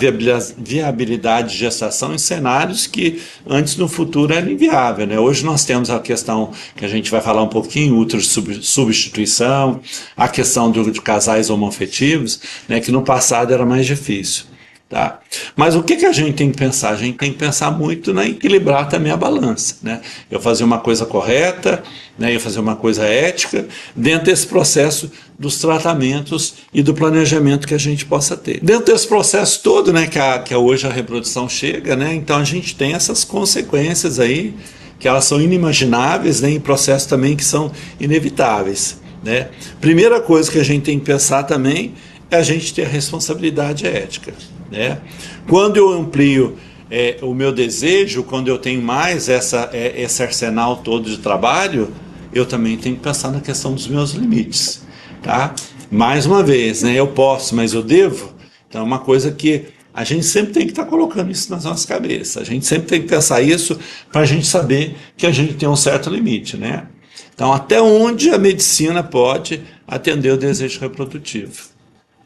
[SPEAKER 2] viabilidade de gestação em cenários que antes no futuro era inviável. Né? Hoje nós temos a questão que a gente vai falar um pouquinho, útero de substituição, a questão de casais homoafetivos, né, que no passado era mais difícil. Tá? Mas o que a gente tem que pensar? A gente tem que pensar muito em equilibrar também a balança. Né? Eu fazer uma coisa correta, né, eu fazer uma coisa ética, dentro desse processo dos tratamentos e do planejamento que a gente possa ter. Dentro desse processo todo, né, que hoje a reprodução chega, né, então a gente tem essas consequências aí, que elas são inimagináveis, né, em processos também que são inevitáveis. Né? Primeira coisa que a gente tem que pensar também é a gente ter a responsabilidade ética. Né? Quando eu amplio o meu desejo, quando eu tenho mais esse arsenal todo de trabalho, eu também tenho que pensar na questão dos meus limites. Tá? Mais uma vez, né? Eu posso, mas eu devo. Então é uma coisa que a gente sempre tem que estar colocando isso nas nossas cabeças. A gente sempre tem que pensar isso para a gente saber que a gente tem um certo limite. Né? Então até onde a medicina pode atender o desejo reprodutivo.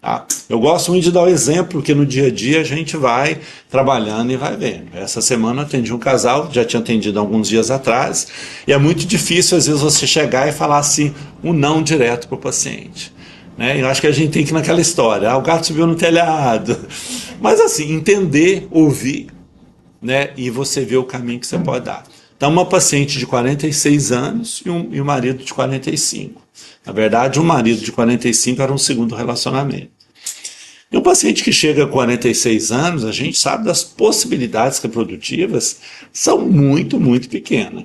[SPEAKER 2] Tá? Eu gosto muito de dar o exemplo, porque no dia a dia a gente vai trabalhando e vai vendo. Essa semana eu atendi um casal, já tinha atendido alguns dias atrás, e é muito difícil às vezes você chegar e falar assim, um não direto para o paciente. Né? Eu acho que a gente tem que ir naquela história, o gato subiu no telhado. Mas assim, entender, ouvir, né? E você ver o caminho que você pode dar. Então uma paciente de 46 anos e um marido de 45. Na verdade, um marido de 45 era um segundo relacionamento. E um paciente que chega a 46 anos, a gente sabe das possibilidades reprodutivas são muito, muito pequenas.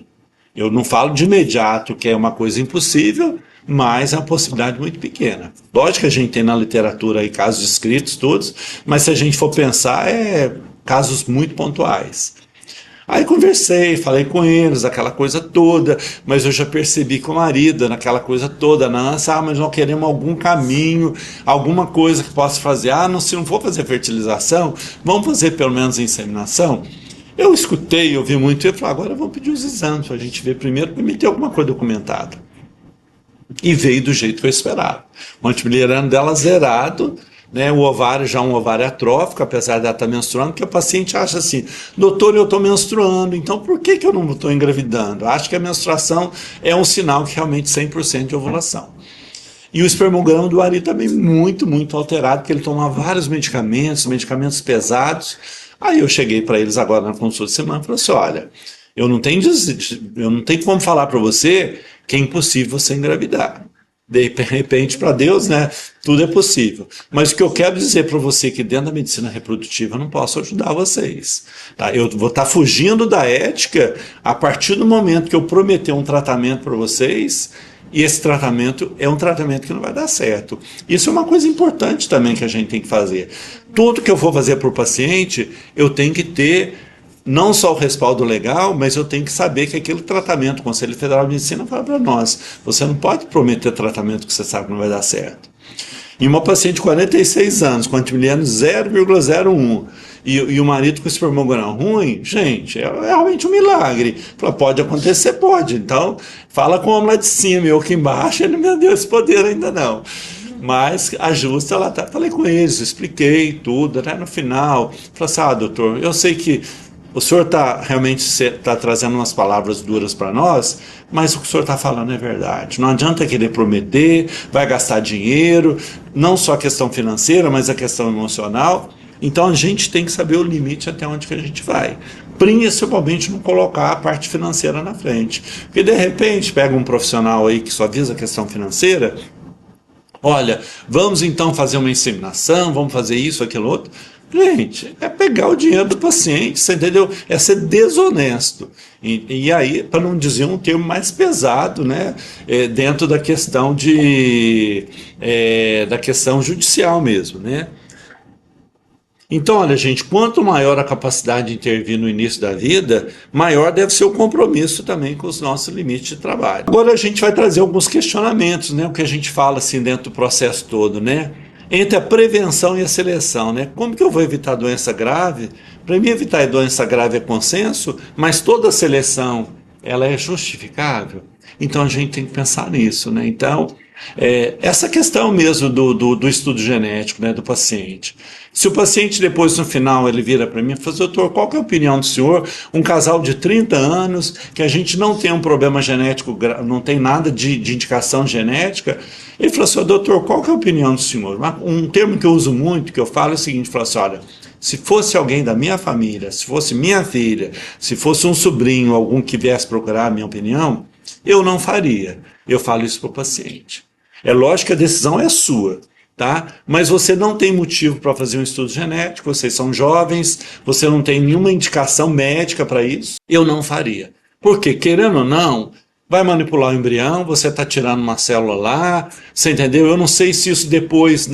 [SPEAKER 2] Eu não falo de imediato que é uma coisa impossível, mas é uma possibilidade muito pequena. Lógico que a gente tem na literatura aí casos descritos todos, mas se a gente for pensar, casos muito pontuais. Aí conversei, falei com eles, aquela coisa toda, mas eu já percebi que o marido, naquela coisa toda, Nancy, mas nós queremos algum caminho, alguma coisa que possa fazer. Se não for fazer fertilização, vamos fazer pelo menos inseminação? Eu escutei, ouvi muito, e eu falei, agora vamos pedir os exames para a gente ver primeiro, para me ter alguma coisa documentada. E veio do jeito que eu esperava. O antibiliano dela zerado, né, o ovário já é um ovário atrófico, apesar de ela estar menstruando, porque o paciente acha assim, doutor, eu estou menstruando, então por que eu não estou engravidando? Acho que a menstruação é um sinal que realmente 100% de ovulação. E o espermograma do Ari também muito, muito alterado, porque ele tomava vários medicamentos pesados. Aí eu cheguei para eles agora na consulta de semana e falei assim, olha, eu não tenho como falar para você que é impossível você engravidar. De repente, para Deus, né, tudo é possível. Mas o que eu quero dizer para você é que dentro da medicina reprodutiva eu não posso ajudar vocês. Tá? Eu vou estar fugindo da ética a partir do momento que eu prometer um tratamento para vocês, e esse tratamento é um tratamento que não vai dar certo. Isso é uma coisa importante também que a gente tem que fazer. Tudo que eu for fazer para o paciente, eu tenho que ter não só o respaldo legal, mas eu tenho que saber que aquele tratamento, o Conselho Federal de Medicina fala para nós, você não pode prometer tratamento que você sabe que não vai dar certo. E uma paciente de 46 anos, com antimiliano 0,01, e o marido com espermograma ruim, gente, é realmente um milagre. Fala, pode acontecer, pode. Então, fala com o homem lá de cima, eu aqui embaixo, ele não me deu esse poder ainda não. Mas ajusta lá, falei com eles, expliquei tudo, né? No final, falei assim, doutor, eu sei que o senhor realmente está trazendo umas palavras duras para nós, mas o que o senhor está falando é verdade. Não adianta querer prometer, vai gastar dinheiro, não só a questão financeira, mas a questão emocional. Então a gente tem que saber o limite até onde que a gente vai. Principalmente não colocar a parte financeira na frente. Porque de repente pega um profissional aí que só visa a questão financeira, olha, vamos então fazer uma inseminação, vamos fazer isso, aquilo, outro. Gente, é pegar o dinheiro do paciente, você entendeu? É ser desonesto. E aí, para não dizer um termo mais pesado, né, dentro da questão da questão judicial mesmo, né? Então, olha, gente, quanto maior a capacidade de intervir no início da vida, maior deve ser o compromisso também com os nossos limites de trabalho. Agora a gente vai trazer alguns questionamentos, né, o que a gente fala assim dentro do processo todo, né? entre a prevenção e a seleção, né? Como que eu vou evitar doença grave? Para mim, evitar doença grave é consenso, mas toda seleção ela é justificável. Então a gente tem que pensar nisso, né? Então, essa questão mesmo do estudo genético, né, do paciente. Se o paciente depois, no final, ele vira para mim e fala, doutor, qual que é a opinião do senhor? Um casal de 30 anos, que a gente não tem um problema genético, não tem nada de indicação genética. Ele falou assim, doutor, qual que é a opinião do senhor? Um termo que eu uso muito, que eu falo é o seguinte, falo assim, olha, se fosse alguém da minha família, se fosse minha filha, se fosse um sobrinho, algum que viesse procurar a minha opinião, eu não faria. Eu falo isso para o paciente. É lógico que a decisão é sua, tá? Mas você não tem motivo para fazer um estudo genético, vocês são jovens, você não tem nenhuma indicação médica para isso, eu não faria. Porque, querendo ou não, vai manipular o embrião, você está tirando uma célula lá, você entendeu? Eu não sei se isso depois,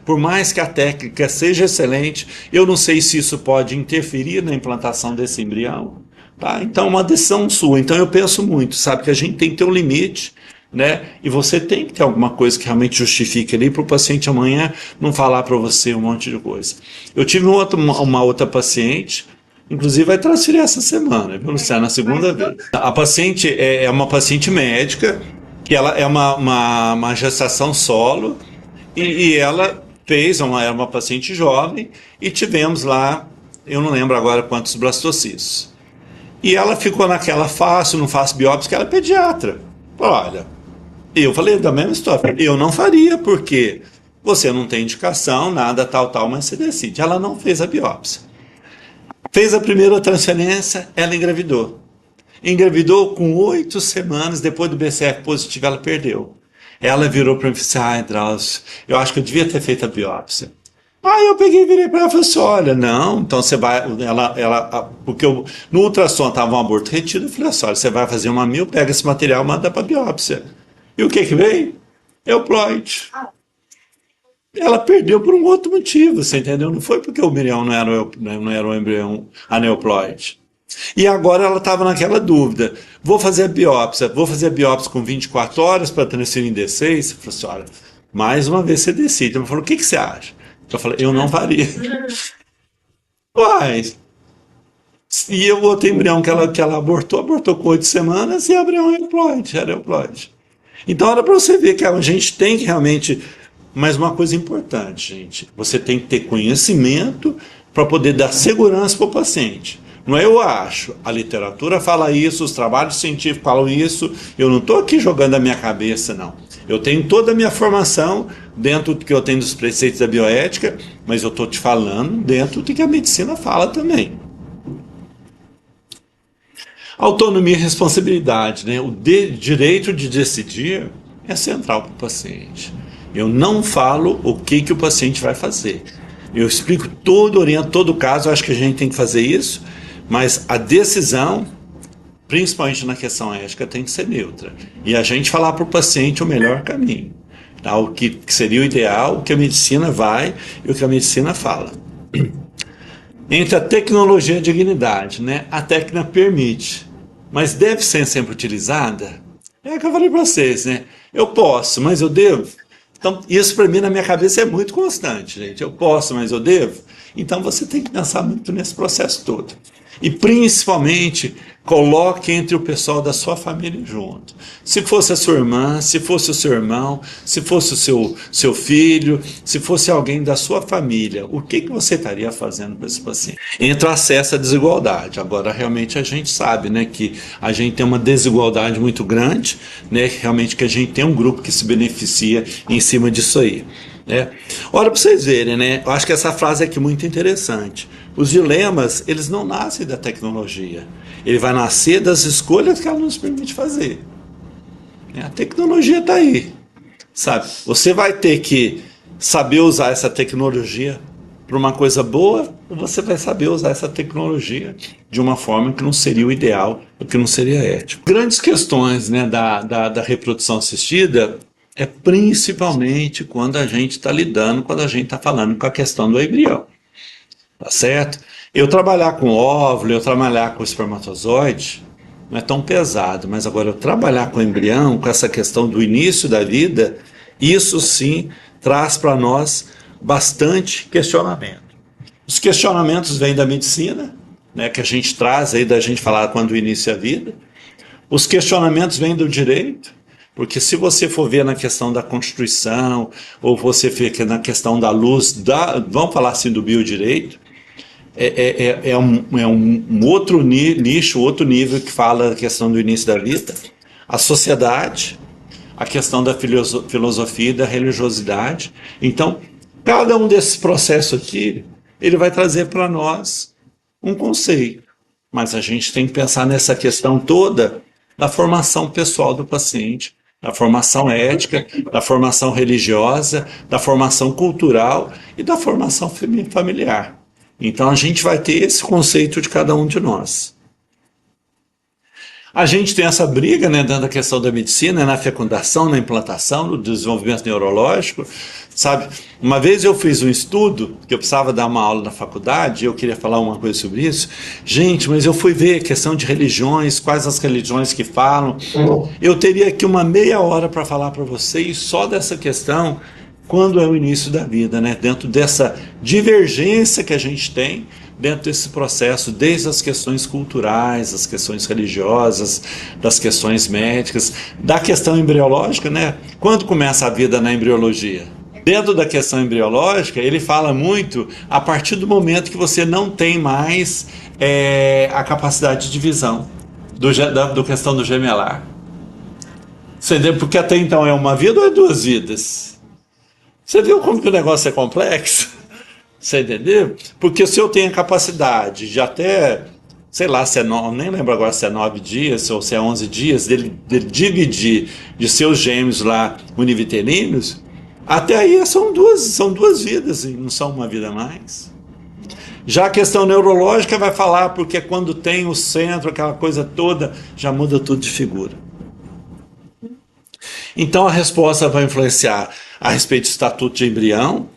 [SPEAKER 2] por mais que a técnica seja excelente, eu não sei se isso pode interferir na implantação desse embrião, tá? Então, é uma decisão sua. Então, eu penso muito, sabe, que a gente tem que ter um limite, né? E você tem que ter alguma coisa que realmente justifique ali para o paciente amanhã não falar para você um monte de coisa. Eu tive uma outra paciente, inclusive vai transferir essa semana, viu, Luciana? Na segunda vez. A paciente é uma paciente médica, que ela é uma gestação solo, e ela era uma paciente jovem, e tivemos lá, eu não lembro agora quantos blastocists. E ela ficou naquela não faço biópsia, que ela é pediatra. Olha, eu falei da mesma história. Eu não faria, porque você não tem indicação, nada, tal, mas você decide. Ela não fez a biópsia. Fez a primeira transferência, ela engravidou. Engravidou com 8 semanas, depois do BCF positivo, ela perdeu. Ela virou para mim e disse, Drauzio, eu acho que eu devia ter feito a biópsia. Aí eu peguei e virei para ela e falei assim, olha, não, então você vai, porque no ultrassom estava um aborto retido, eu falei assim, olha, você vai fazer uma mamilo, pega esse material e manda para a biópsia. E o que veio? Euploide. Ela perdeu por um outro motivo, você entendeu? Não foi porque o embrião não era um embrião aneuploide. E agora ela estava naquela dúvida, vou fazer a biópsia com 24 horas para transferir em D6? Eu falei assim, olha, mais uma vez você decide. Ela falou, o que você acha? Eu falei, eu não faria. Uai, e o outro embrião que ela abortou com 8 semanas, e abriu um euploide, era euploide. Então era para você ver que a gente tem que realmente... Mas uma coisa importante, gente, você tem que ter conhecimento para poder dar segurança para o paciente. Não é eu acho, a literatura fala isso, os trabalhos científicos falam isso, eu não estou aqui jogando a minha cabeça, não. Eu tenho toda a minha formação dentro do que eu tenho dos preceitos da bioética, mas eu estou te falando dentro do que a medicina fala também. Autonomia e responsabilidade, né? O direito de decidir é central para o paciente. Eu não falo o que o paciente vai fazer. Eu explico oriento todo o caso, eu acho que a gente tem que fazer isso, mas a decisão, principalmente na questão ética, tem que ser neutra. E a gente falar para o paciente o melhor caminho, tá? O que seria o ideal, o que a medicina vai e o que a medicina fala. Entre a tecnologia e a dignidade, né? A técnica permite, mas deve ser sempre utilizada? É o que eu falei para vocês, né? Eu posso, mas eu devo? Então, isso para mim na minha cabeça é muito constante, gente. Eu posso, mas eu devo? Então você tem que pensar muito nesse processo todo. E principalmente, coloque entre o pessoal da sua família junto. Se fosse a sua irmã, se fosse o seu irmão, se fosse o seu filho, se fosse alguém da sua família, o que você estaria fazendo para esse paciente? Entra o acesso à desigualdade. Agora, realmente, a gente sabe, né, que a gente tem uma desigualdade muito grande, né, realmente que a gente tem um grupo que se beneficia em cima disso aí. Né? Olha para vocês verem, né? Eu acho que essa frase aqui é muito interessante. Os dilemas, eles não nascem da tecnologia. Ele vai nascer das escolhas que ela nos permite fazer. A tecnologia está aí, sabe? Você vai ter que saber usar essa tecnologia para uma coisa boa, ou você vai saber usar essa tecnologia de uma forma que não seria o ideal, ou que não seria ético. Grandes questões, né, da reprodução assistida é principalmente quando a gente está lidando, quando a gente está falando com a questão do embrião. Tá certo? Eu trabalhar com óvulo, eu trabalhar com espermatozoide, não é tão pesado, mas agora eu trabalhar com embrião, com essa questão do início da vida, isso sim traz para nós bastante questionamento. Os questionamentos vêm da medicina, né, que a gente traz aí da gente falar quando inicia a vida. Os questionamentos vêm do direito, porque se você for ver na questão da Constituição, ou você ver na questão da luz, vamos falar assim do biodireito, é um outro nicho, outro nível que fala da questão do início da vida, a sociedade, a questão da filosofia e da religiosidade. Então, cada um desses processos aqui, ele vai trazer para nós um conceito, mas a gente tem que pensar nessa questão toda da formação pessoal do paciente, da formação ética, da formação religiosa, da formação cultural e da formação familiar. Então a gente vai ter esse conceito de cada um de nós. A gente tem essa briga, né, dentro da questão da medicina, na fecundação, na implantação, no desenvolvimento neurológico, sabe? Uma vez eu fiz um estudo, que eu precisava dar uma aula na faculdade, eu queria falar uma coisa sobre isso. Gente, mas eu fui ver a questão de religiões, quais as religiões que falam. Eu teria aqui uma meia hora para falar para vocês só dessa questão, quando é o início da vida, né? Dentro dessa divergência que a gente tem, dentro desse processo, desde as questões culturais, as questões religiosas, das questões médicas, da questão embriológica, né? Quando começa a vida na embriologia? Dentro da questão embriológica, ele fala muito a partir do momento que você não tem mais a capacidade de visão do questão do gemelar. Você entendeu? Porque até então é uma vida ou é duas vidas? Você viu como que o negócio é complexo? Você entendeu? Porque se eu tenho a capacidade de até, sei lá, se é nem lembro agora se é 9 dias ou se é 11 dias, dele dividir de seus gêmeos lá univitelinos, até aí são duas vidas, e não são uma vida a mais. Já a questão neurológica vai falar, porque quando tem o centro, aquela coisa toda, já muda tudo de figura. Então a resposta vai influenciar a respeito do estatuto de embrião,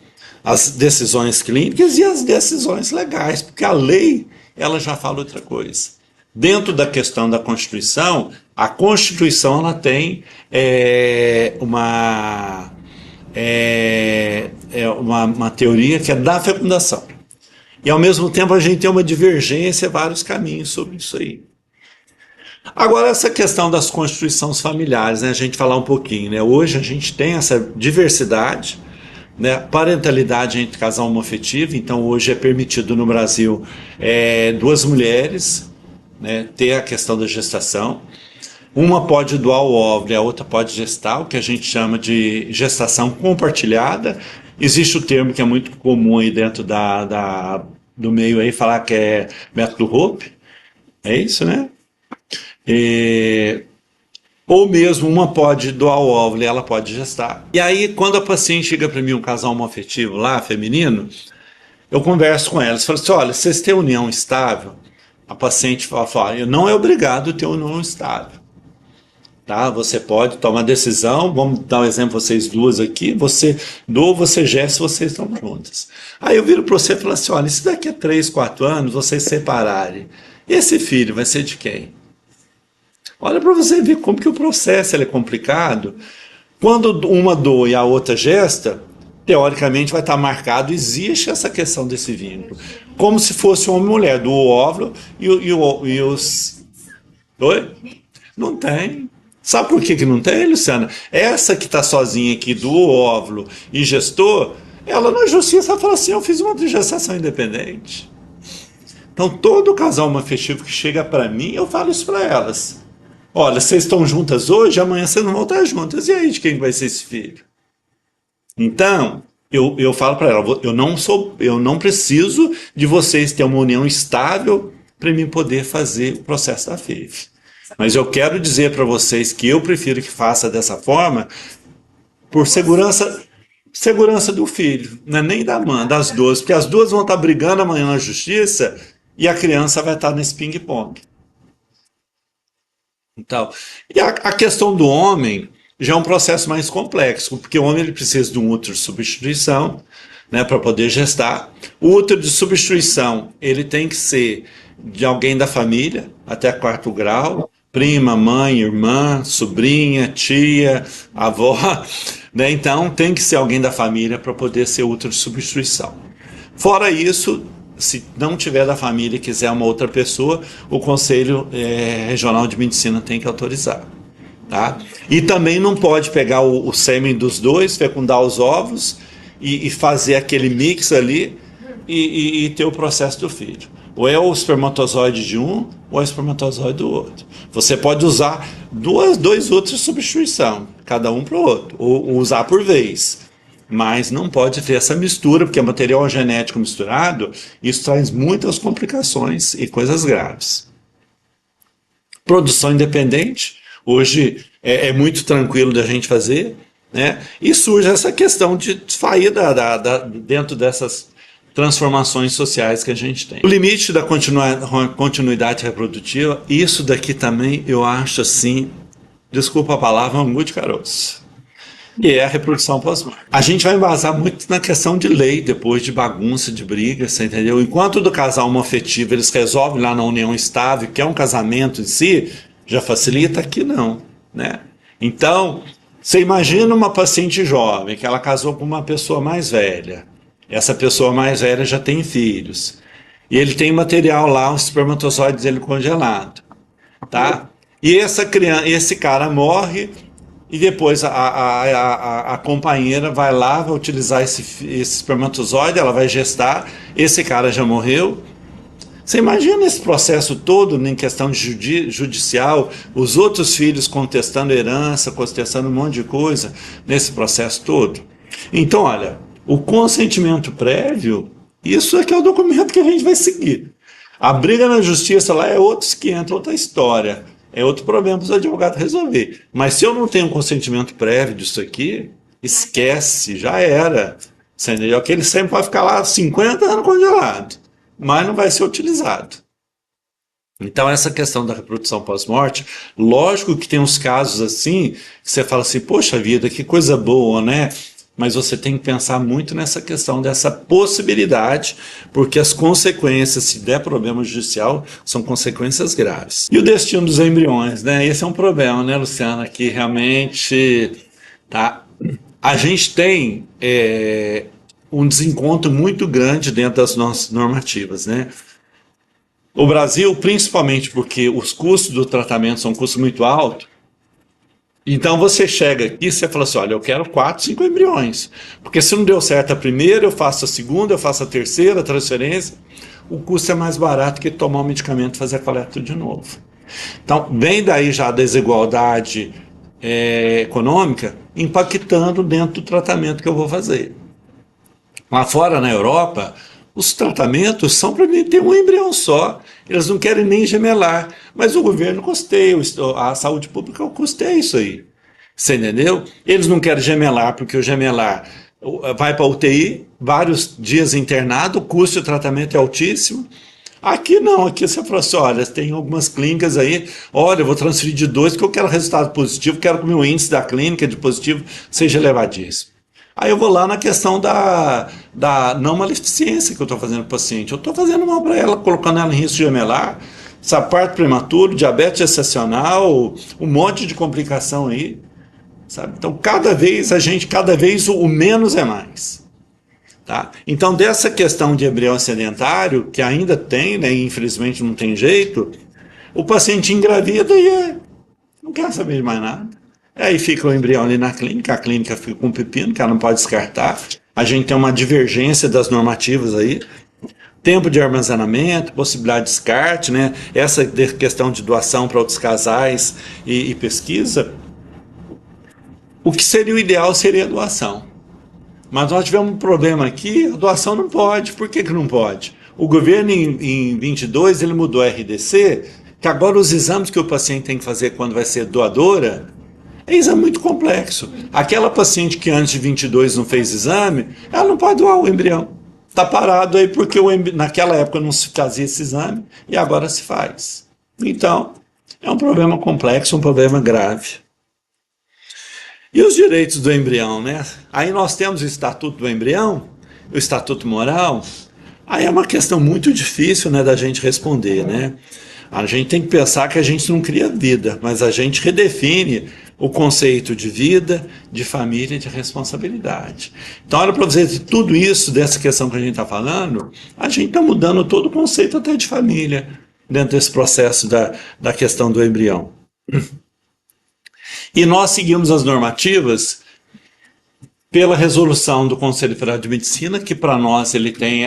[SPEAKER 2] as decisões clínicas e as decisões legais, porque a lei ela já fala outra coisa. Dentro da questão da Constituição, a Constituição ela tem uma teoria que é da fecundação. E ao mesmo tempo a gente tem uma divergência, vários caminhos sobre isso aí. Agora, essa questão das constituições familiares, né, a gente falar um pouquinho, né? Hoje a gente tem essa diversidade, né, parentalidade entre casal homoafetivo, então hoje é permitido no Brasil 2 mulheres, né, ter a questão da gestação. Uma pode doar o óvulo e a outra pode gestar, o que a gente chama de gestação compartilhada. Existe o termo que é muito comum aí dentro do meio aí, falar que é método Hope, é isso, né? Ou mesmo uma pode doar o óvulo e ela pode gestar. E aí, quando a paciente chega para mim, um casal homoafetivo lá, feminino, eu converso com elas, falo assim, olha, vocês têm união estável? A paciente fala, não é obrigado ter união estável. Tá? Você pode tomar decisão, vamos dar um exemplo, vocês duas aqui, você doa, você gesta, vocês estão juntas. Aí eu viro para você e falo assim, olha, se daqui a 3, 4 anos vocês se separarem, esse filho vai ser de quem? Olha para você ver como que o processo é complicado. Quando uma doa e a outra gesta, teoricamente vai estar marcado, existe essa questão desse vínculo. Como se fosse homem e mulher, do óvulo e os... Oi? Não tem. Sabe por que não tem, Luciana? Essa que está sozinha aqui, do óvulo e gestor, ela na justiça fala assim, eu fiz uma gestação independente. Então todo casal homoafetivo que chega para mim, eu falo isso para elas. Olha, vocês estão juntas hoje, amanhã vocês não vão estar juntas. E aí, de quem vai ser esse filho? Então, eu falo para ela, eu não preciso de vocês ter uma união estável para mim poder fazer o processo da FIV. Mas eu quero dizer para vocês que eu prefiro que faça dessa forma por segurança do filho, não é nem da mãe, das duas, porque as duas vão estar brigando amanhã na justiça e a criança vai estar nesse ping-pong. Então, e a questão do homem já é um processo mais complexo, porque o homem ele precisa de um útero de substituição, né, para poder gestar. O útero de substituição ele tem que ser de alguém da família, até 4º grau, prima, mãe, irmã, sobrinha, tia, avó, né? Então tem que ser alguém da família para poder ser útero de substituição. Fora isso, se não tiver da família e quiser uma outra pessoa, o Conselho Regional de Medicina tem que autorizar. Tá? E também não pode pegar o sêmen dos dois, fecundar os ovos e fazer aquele mix ali e ter o processo do filho. Ou é o espermatozoide de um, ou é o espermatozoide do outro. Você pode usar dois úteros de substituição, cada um para o outro, ou usar por vez. Mas não pode ter essa mistura, porque é material genético misturado, isso traz muitas complicações e coisas graves. Produção independente, hoje é muito tranquilo da gente fazer, né? E surge essa questão de sair dentro dessas transformações sociais que a gente tem. O limite da continuidade reprodutiva, isso daqui também eu acho assim, desculpa a palavra, um de caroço. E é a reprodução pós-morte. A gente vai embasar muito na questão de lei, depois de bagunça, de briga, você entendeu? Enquanto do casal homoafetivo eles resolvem lá na união estável, que é um casamento em si, já facilita, aqui não, né? Então, você imagina uma paciente jovem, que ela casou com uma pessoa mais velha. Essa pessoa mais velha já tem filhos. E ele tem material lá, os espermatozoides dele congelado, tá? E esse cara morre e depois a companheira vai lá, vai utilizar esse espermatozoide, ela vai gestar, esse cara já morreu. Você imagina esse processo todo em questão judicial, os outros filhos contestando herança, contestando um monte de coisa nesse processo todo? Então, olha, o consentimento prévio, isso é que é o documento que a gente vai seguir. A briga na justiça lá é outros 500, outra história. É outro problema para os advogados resolver. Mas se eu não tenho consentimento prévio disso aqui, esquece, já era. Entendeu? Aquele sempre vai ficar lá 50 anos congelado, mas não vai ser utilizado. Então essa questão da reprodução pós-morte, lógico que tem uns casos assim, que você fala assim, poxa vida, que coisa boa, né? Mas você tem que pensar muito nessa questão dessa possibilidade, porque as consequências, se der problema judicial, são consequências graves. E o destino dos embriões, né? Esse é um problema, né, Luciana, que realmente, tá? A gente tem um desencontro muito grande dentro das nossas normativas, né? O Brasil, principalmente porque os custos do tratamento são custos muito altos, então você chega aqui e você fala assim, olha, eu quero 4, 5 embriões, porque se não deu certo a primeira, eu faço a segunda, eu faço a terceira, a transferência, o custo é mais barato que tomar um medicamento e fazer a coleta tudo de novo. Então, vem daí já a desigualdade econômica impactando dentro do tratamento que eu vou fazer. Lá fora, na Europa, os tratamentos são para mim ter um embrião só. Eles não querem nem gemelar. Mas o governo custeia, a saúde pública custeia isso aí. Você entendeu? Eles não querem gemelar, porque o gemelar vai para a UTI, vários dias internado, o custo de tratamento é altíssimo. Aqui não, aqui você fala assim, olha, tem algumas clínicas aí, olha, eu vou transferir de 2 porque eu quero resultado positivo, quero que o meu índice da clínica de positivo seja elevadíssimo. Aí eu vou lá na questão da não maleficência que eu estou fazendo para o paciente. Eu estou fazendo mal para ela, colocando ela em risco de gemelar, parto prematuro, diabetes gestacional, um monte de complicação aí. Sabe? Então, cada vez o menos é mais. Tá? Então, dessa questão de embrião sedentário, que ainda tem, né, e infelizmente não tem jeito, o paciente engravida e não quer saber de mais nada. Aí fica o embrião ali na clínica, a clínica fica com um pepino, que ela não pode descartar. A gente tem uma divergência das normativas aí. Tempo de armazenamento, possibilidade de descarte, né? Essa questão de doação para outros casais e pesquisa. O que seria o ideal seria a doação. Mas nós tivemos um problema aqui, a doação não pode. Por que não pode? O governo, em 22, ele mudou a RDC, que agora os exames que o paciente tem que fazer quando vai ser doadora, é exame muito complexo. Aquela paciente que antes de 22 não fez exame, ela não pode doar o embrião. Está parado aí porque naquela época não se fazia esse exame e agora se faz. Então, é um problema complexo, um problema grave. E os direitos do embrião, né? Aí nós temos o Estatuto do Embrião, o Estatuto Moral. Aí é uma questão muito difícil, né, da gente responder, né? A gente tem que pensar que a gente não cria vida, mas a gente redefine o conceito de vida, de família e de responsabilidade. Então, olha para você ver tudo isso, dessa questão que a gente está falando, a gente está mudando todo o conceito até de família, dentro desse processo da questão do embrião. E nós seguimos as normativas pela resolução do Conselho Federal de Medicina, que para nós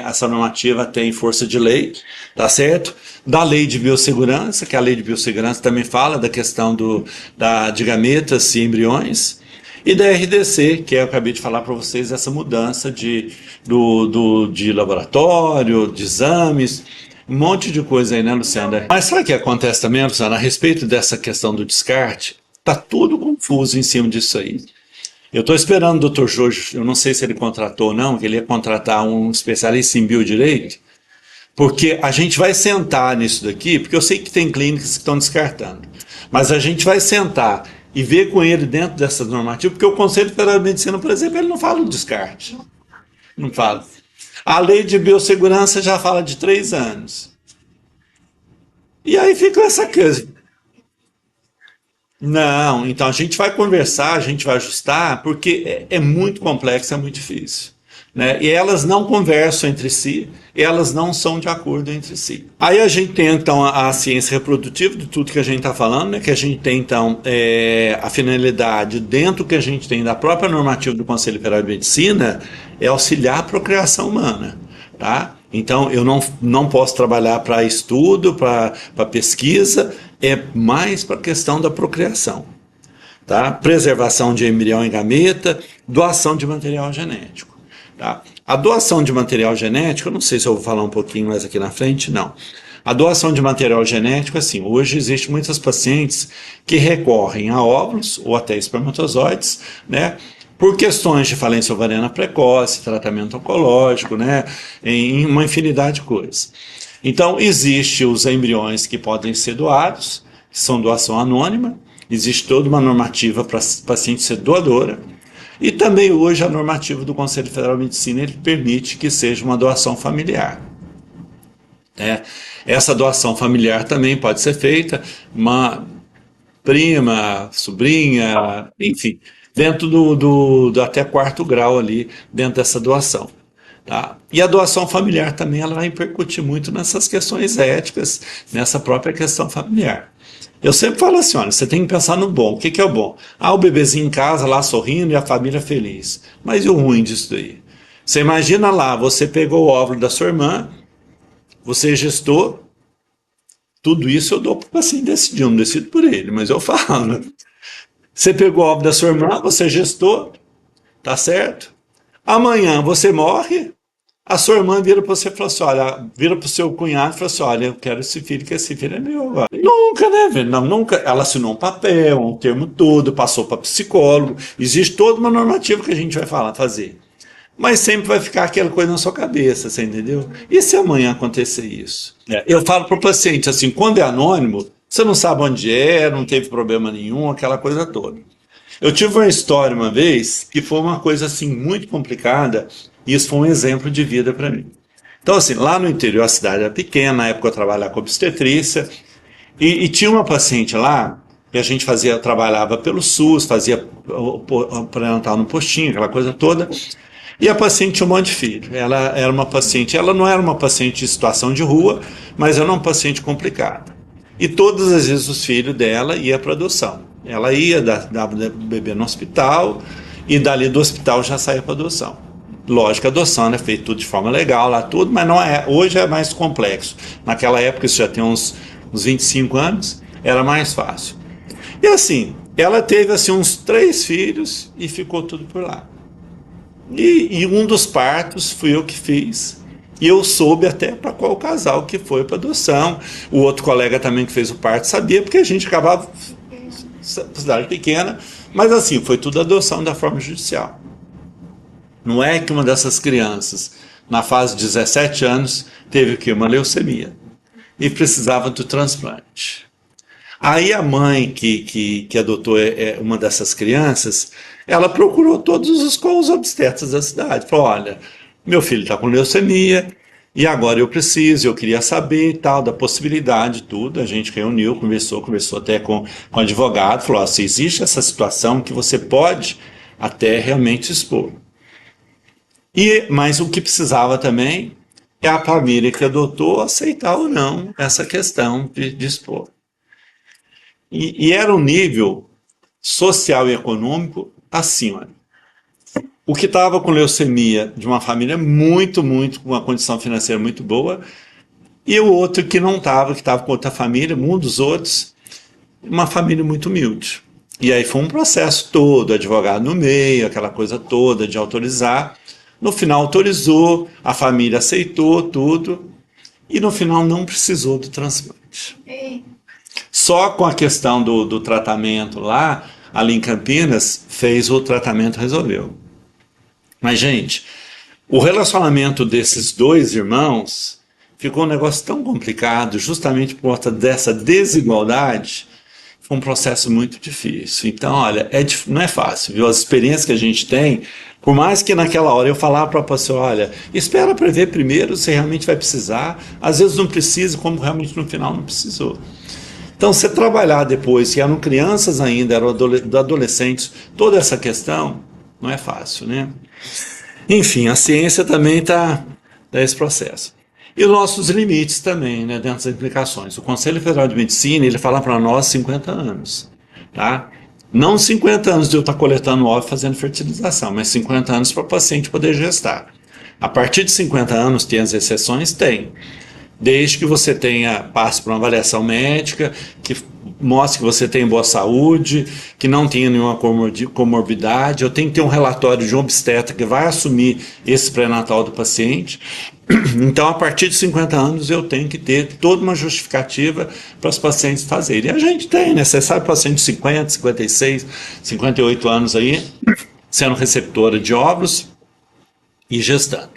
[SPEAKER 2] essa normativa tem força de lei, tá certo? Da Lei de Biossegurança, que a Lei de Biossegurança também fala da questão de gametas e embriões, e da RDC, que eu acabei de falar para vocês, essa mudança de laboratório, de exames, um monte de coisa aí, né, Luciana? Mas sabe o que acontece também, Luciana, a respeito dessa questão do descarte? Tá tudo confuso em cima disso aí. Eu estou esperando o Dr. Jorge, eu não sei se ele contratou ou não, que ele ia contratar um especialista em biodireito, porque a gente vai sentar nisso daqui, porque eu sei que tem clínicas que estão descartando, mas a gente vai sentar e ver com ele dentro dessas normativas, porque o Conselho Federal de Medicina, por exemplo, ele não fala do descarte. Não fala. A Lei de Biossegurança já fala de 3 anos. E aí fica essa coisa. Não, então a gente vai conversar, a gente vai ajustar, porque é muito complexo, é muito difícil. Né? E elas não conversam entre si, elas não são de acordo entre si. Aí a gente tem então a ciência reprodutiva de tudo que a gente está falando, né? Que a gente tem então a finalidade dentro que a gente tem da própria normativa do Conselho Federal de Medicina é auxiliar a procriação humana, tá? Então eu não posso trabalhar para estudo, para pesquisa, é mais para a questão da procriação, tá? Preservação de embrião e gameta, doação de material genético. Tá? A doação de material genético, eu não sei se eu vou falar um pouquinho mais aqui na frente, não. A doação de material genético, assim, hoje existem muitas pacientes que recorrem a óvulos ou até espermatozoides, né, por questões de falência ovariana precoce, tratamento oncológico, né, em uma infinidade de coisas. Então, existem os embriões que podem ser doados, que são doação anônima, existe toda uma normativa para a paciente ser doadora. E também hoje a normativa do Conselho Federal de Medicina ele permite que seja uma doação familiar. Essa doação familiar também pode ser feita, uma prima, sobrinha, enfim, dentro do até 4º grau ali, dentro dessa doação. Tá? E a doação familiar também ela vai repercutir muito nessas questões éticas, nessa própria questão familiar. Eu sempre falo assim, olha, você tem que pensar no bom. O que é o bom? O bebezinho em casa lá sorrindo e a família feliz. Mas e o ruim disso daí? Você imagina lá, você pegou o óvulo da sua irmã, você gestou, tudo isso eu dou para o paciente decidir, eu não decido por ele, mas eu falo. Você pegou o óvulo da sua irmã, você gestou, tá certo? Amanhã você morre, a sua irmã vira para você e fala assim, olha, vira para o seu cunhado e fala assim, olha, eu quero esse filho, que esse filho é meu agora. Nunca, né, velho? Não, nunca. Ela assinou um papel, um termo todo, passou para psicólogo, existe toda uma normativa que a gente vai fazer. Mas sempre vai ficar aquela coisa na sua cabeça, você entendeu? E se amanhã acontecer isso? Eu falo para o paciente assim, quando é anônimo, você não sabe onde não teve problema nenhum, aquela coisa toda. Eu tive uma história uma vez que foi uma coisa assim muito complicada, e isso foi um exemplo de vida para mim. Então assim, lá no interior a cidade era pequena, na época eu trabalhava com obstetrícia, e tinha uma paciente lá, que a gente trabalhava pelo SUS, fazia o pré-natal no postinho, aquela coisa toda, e a paciente tinha um monte de filho. Ela era uma paciente, ela não era uma paciente em situação de rua, mas era uma paciente complicada. E todas as vezes os filhos dela iam para adoção. Ela ia dar bebê no hospital, e dali do hospital já saía para adoção. Lógico, a adoção é feita tudo de forma legal, lá tudo, mas não é, hoje é mais complexo. Naquela época, isso já tem uns 25 anos, era mais fácil. E assim, ela teve assim, uns 3 filhos e ficou tudo por lá. E um dos partos fui eu que fiz. E eu soube até para qual casal que foi para adoção. O outro colega também que fez o parto sabia, porque a gente acabava cidade pequena, mas assim, foi tudo adoção da forma judicial. Não é que uma dessas crianças, na fase de 17 anos, teve o quê? Uma leucemia. E precisava do transplante. Aí a mãe que adotou uma dessas crianças, ela procurou todos os obstetras da cidade. Falou, olha, meu filho está com leucemia, E agora eu queria saber e tal, da possibilidade, tudo. A gente reuniu, conversou até com o advogado, falou: se existe essa situação que você pode até realmente expor. Mas o que precisava também é a família que adotou aceitar ou não essa questão de expor. E era um nível social e econômico assim, olha. O que estava com leucemia de uma família muito, com uma condição financeira muito boa, e o outro que não estava, que estava com outra família, um dos outros, uma família muito humilde. E aí foi um processo todo, advogado no meio, aquela coisa toda de autorizar. No final autorizou, a família aceitou tudo, e no final não precisou do transplante. Só com a questão do tratamento lá, ali em Campinas, fez o tratamento, resolveu. Mas, gente, o relacionamento desses dois irmãos ficou um negócio tão complicado, justamente por conta dessa desigualdade. Foi um processo muito difícil. Então, olha, não é fácil, viu? As experiências que a gente tem, por mais que naquela hora eu falava para a pessoa: olha, espera para ver primeiro se realmente vai precisar. Às vezes não precisa, como realmente no final não precisou. Então, você trabalhar depois, que eram crianças ainda, eram adolescentes, toda essa questão não é fácil, né? Enfim, a ciência também está nesse processo. E os nossos limites também, né, dentro das implicações. O Conselho Federal de Medicina, ele fala para nós 50 anos, tá? Não 50 anos de eu estar coletando óvulo fazendo fertilização, mas 50 anos para o paciente poder gestar. A partir de 50 anos, tem as exceções? Tem. Desde que você passe por uma avaliação médica, que mostre que você tem boa saúde, que não tenha nenhuma comorbidade. Eu tenho que ter um relatório de um obstetra que vai assumir esse pré-natal do paciente. Então, a partir de 50 anos, eu tenho que ter toda uma justificativa para os pacientes fazerem. E a gente tem, né? Você sabe, paciente de 50, 56, 58 anos aí, sendo receptora de óvulos e gestando,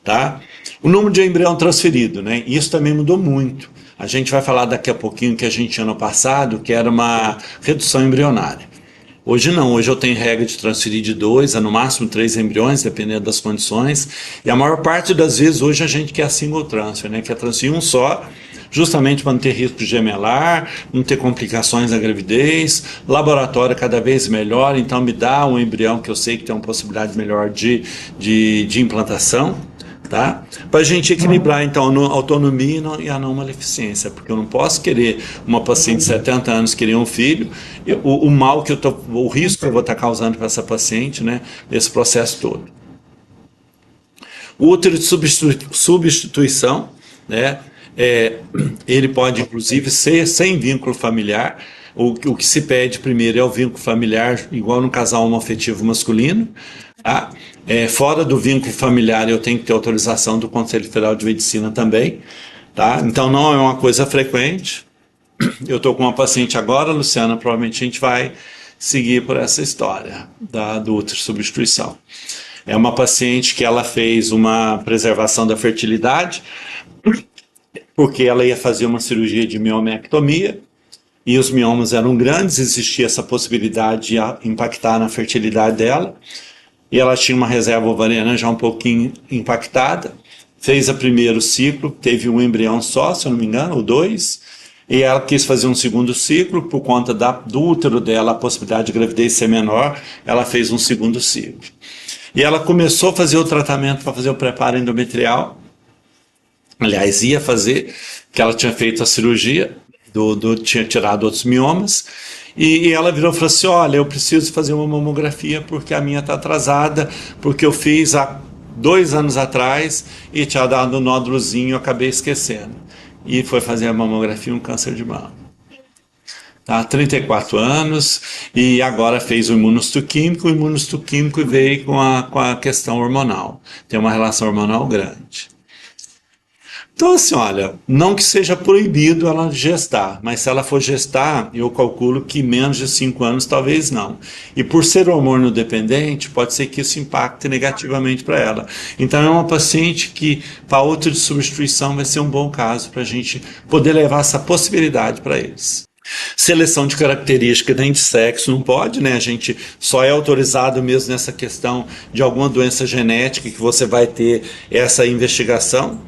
[SPEAKER 2] tá? O número de embrião transferido, né? Isso também mudou muito. A gente vai falar daqui a pouquinho que a gente tinha no passado, que era uma redução embrionária. Hoje não, hoje eu tenho regra de transferir de 2 a no máximo 3 embriões, dependendo das condições. E a maior parte das vezes hoje a gente quer single transfer, né? Quer transferir um só, justamente para não ter risco gemelar, não ter complicações na gravidez, laboratório cada vez melhor, então me dá um embrião que eu sei que tem uma possibilidade melhor de implantação. Tá? Para a gente equilibrar então a autonomia e a não maleficência, porque eu não posso querer uma paciente de 70 anos querer um filho, o mal que o risco que eu vou estar causando para essa paciente, né, nesse processo todo. O útero de substituição, né, ele pode inclusive ser sem vínculo familiar. O que se pede primeiro é o vínculo familiar, igual no casal homoafetivo masculino. Tá? Fora do vínculo familiar, eu tenho que ter autorização do Conselho Federal de Medicina também. Tá? Então, não é uma coisa frequente. Eu estou com uma paciente agora, Luciana, provavelmente a gente vai seguir por essa história do útero de substituição. É uma paciente que ela fez uma preservação da fertilidade, porque ela ia fazer uma cirurgia de miomectomia, e os miomas eram grandes, existia essa possibilidade de impactar na fertilidade dela, e ela tinha uma reserva ovariana já um pouquinho impactada, fez o primeiro ciclo, teve um embrião só, se eu não me engano, ou 2, e ela quis fazer um segundo ciclo, por conta do útero dela, a possibilidade de gravidez ser menor, ela fez um segundo ciclo. E ela começou a fazer o tratamento para fazer o preparo endometrial, aliás, ia fazer, que ela tinha feito a cirurgia, tinha tirado outros miomas, e ela virou e falou assim: olha, eu preciso fazer uma mamografia porque a minha está atrasada, porque eu fiz há 2 anos atrás e tinha dado um nódulozinho, eu acabei esquecendo. E foi fazer a mamografia, um câncer de mama. Tá, 34 anos, e agora fez o imunohistoquímico. O imunohistoquímico veio com a questão hormonal, tem uma relação hormonal grande. Então, assim, olha, não que seja proibido ela gestar, mas se ela for gestar, eu calculo que menos de 5 anos talvez não. E por ser hormônio dependente, pode ser que isso impacte negativamente para ela. Então, é uma paciente que, para útero de substituição, vai ser um bom caso para a gente poder levar essa possibilidade para eles. Seleção de característica nem de sexo não pode, né? A gente só é autorizado mesmo nessa questão de alguma doença genética que você vai ter essa investigação.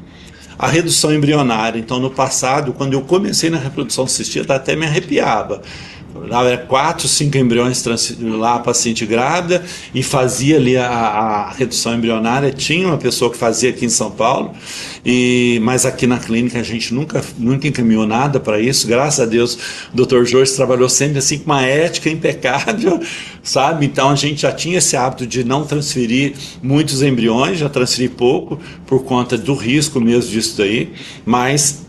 [SPEAKER 2] a redução embrionária. Então, no passado, quando eu comecei na reprodução assistida, até me arrepiava. Era 4, 5 embriões lá, a paciente grávida, e fazia ali a redução embrionária. Tinha uma pessoa que fazia aqui em São Paulo, mas aqui na clínica a gente nunca encaminhou nada para isso. Graças a Deus, o Dr. Jorge trabalhou sempre assim com uma ética impecável, sabe? Então a gente já tinha esse hábito de não transferir muitos embriões, já transferi pouco por conta do risco mesmo disso daí, mas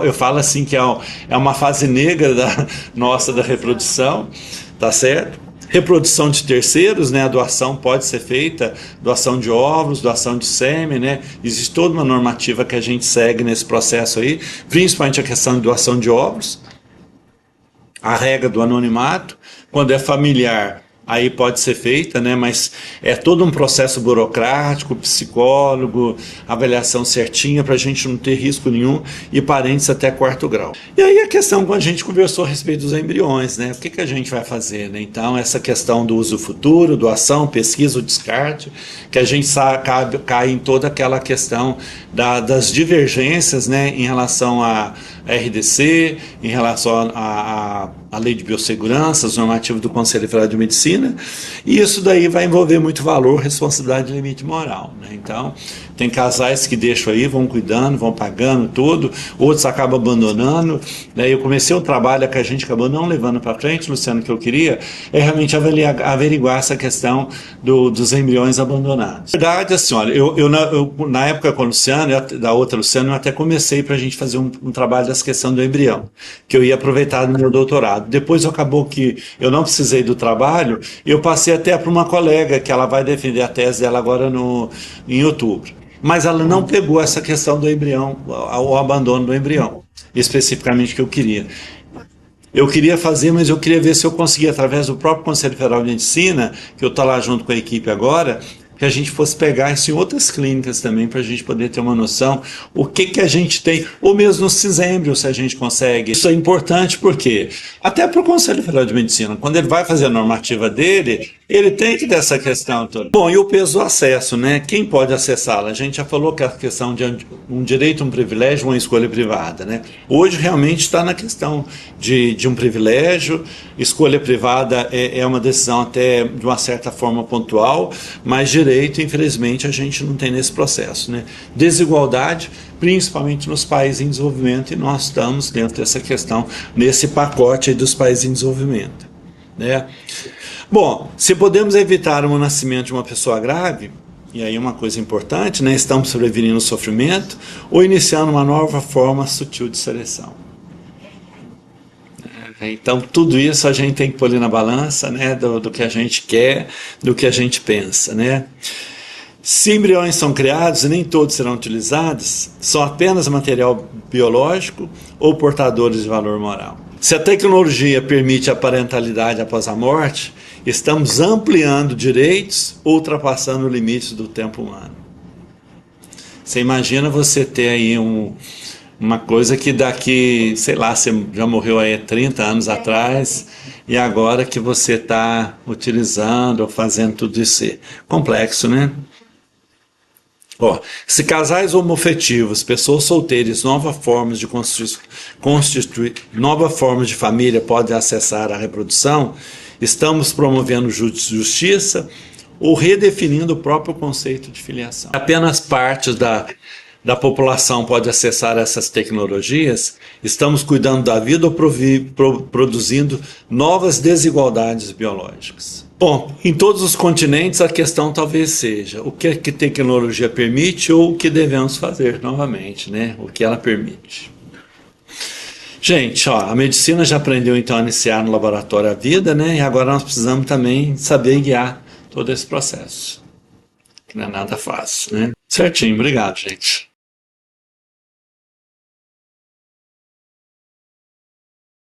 [SPEAKER 2] eu falo assim que é uma fase negra nossa da reprodução, tá certo? Reprodução de terceiros, né? A doação pode ser feita, doação de óvulos, doação de sêmen, né? Existe toda uma normativa que a gente segue nesse processo aí, principalmente a questão de doação de óvulos, a regra do anonimato. Quando é familiar, aí pode ser feita, né? Mas é todo um processo burocrático, psicólogo, avaliação certinha para a gente não ter risco nenhum, e parentes até 4º grau. E aí a questão, quando a gente conversou a respeito dos embriões, né? O que a gente vai fazer, né? Então, essa questão do uso futuro, doação, pesquisa, o descarte, que a gente cai em toda aquela questão das divergências, né? Em relação a RDC, em relação à Lei de Biossegurança, os normativos do Conselho Federal de Medicina, e isso daí vai envolver muito valor, responsabilidade e limite moral, né? Então, tem casais que deixam aí, vão cuidando, vão pagando tudo, outros acabam abandonando, né? Eu comecei um trabalho que a gente acabou não levando para frente, Luciano, que eu queria, é realmente averiguar essa questão dos embriões abandonados. Na verdade, assim, olha, eu na época com o Luciano, da outra Luciano, eu até comecei para a gente fazer um trabalho dessa questão do embrião, que eu ia aproveitar no meu doutorado. Depois acabou que eu não precisei do trabalho, eu passei até para uma colega, que ela vai defender a tese dela agora em outubro. Mas ela não pegou essa questão do embrião, o abandono do embrião, especificamente que eu queria. Eu queria fazer, mas eu queria ver se eu conseguia, através do próprio Conselho Federal de Medicina, que eu estou lá junto com a equipe agora, que a gente fosse pegar isso em outras clínicas também, para a gente poder ter uma noção o que a gente tem, ou mesmo no cisêmbrio, se a gente consegue. Isso é importante porque, até para o Conselho Federal de Medicina, quando ele vai fazer a normativa dele, ele tem que ter essa questão toda. Bom, e o peso do acesso, né? Quem pode acessá-la? A gente já falou que a questão de um direito, um privilégio, uma escolha privada, né? Hoje realmente está na questão de um privilégio. Escolha privada é uma decisão até de uma certa forma pontual, mas direito, infelizmente, a gente não tem nesse processo, né? Desigualdade, principalmente nos países em desenvolvimento, e nós estamos dentro dessa questão, nesse pacote aí dos países em desenvolvimento, né? Bom, se podemos evitar o nascimento de uma pessoa grave, e aí uma coisa importante, né? Estamos prevenindo o sofrimento ou iniciando uma nova forma sutil de seleção. Então, tudo isso a gente tem que pôr ali na balança, né? Do que a gente quer, do que a gente pensa, né? Se embriões são criados e nem todos serão utilizados, são apenas material biológico ou portadores de valor moral. Se a tecnologia permite a parentalidade após a morte, estamos ampliando direitos ou ultrapassando limites do tempo humano. Você imagina você ter aí uma coisa que daqui, sei lá, você já morreu aí há 30 anos atrás, e agora que você está utilizando ou fazendo tudo isso. Complexo, né? Se casais homoafetivos, pessoas solteiras, novas formas de constituir novas formas de família podem acessar a reprodução, estamos promovendo justiça ou redefinindo o próprio conceito de filiação. Apenas partes da população pode acessar essas tecnologias, estamos cuidando da vida ou produzindo novas desigualdades biológicas. Bom, em todos os continentes a questão talvez seja o que a tecnologia permite ou o que devemos fazer novamente, né? O que ela permite. Gente, a medicina já aprendeu então a iniciar no laboratório a vida, né? E agora nós precisamos também saber guiar todo esse processo, que não é nada fácil, né? Certinho, obrigado, gente.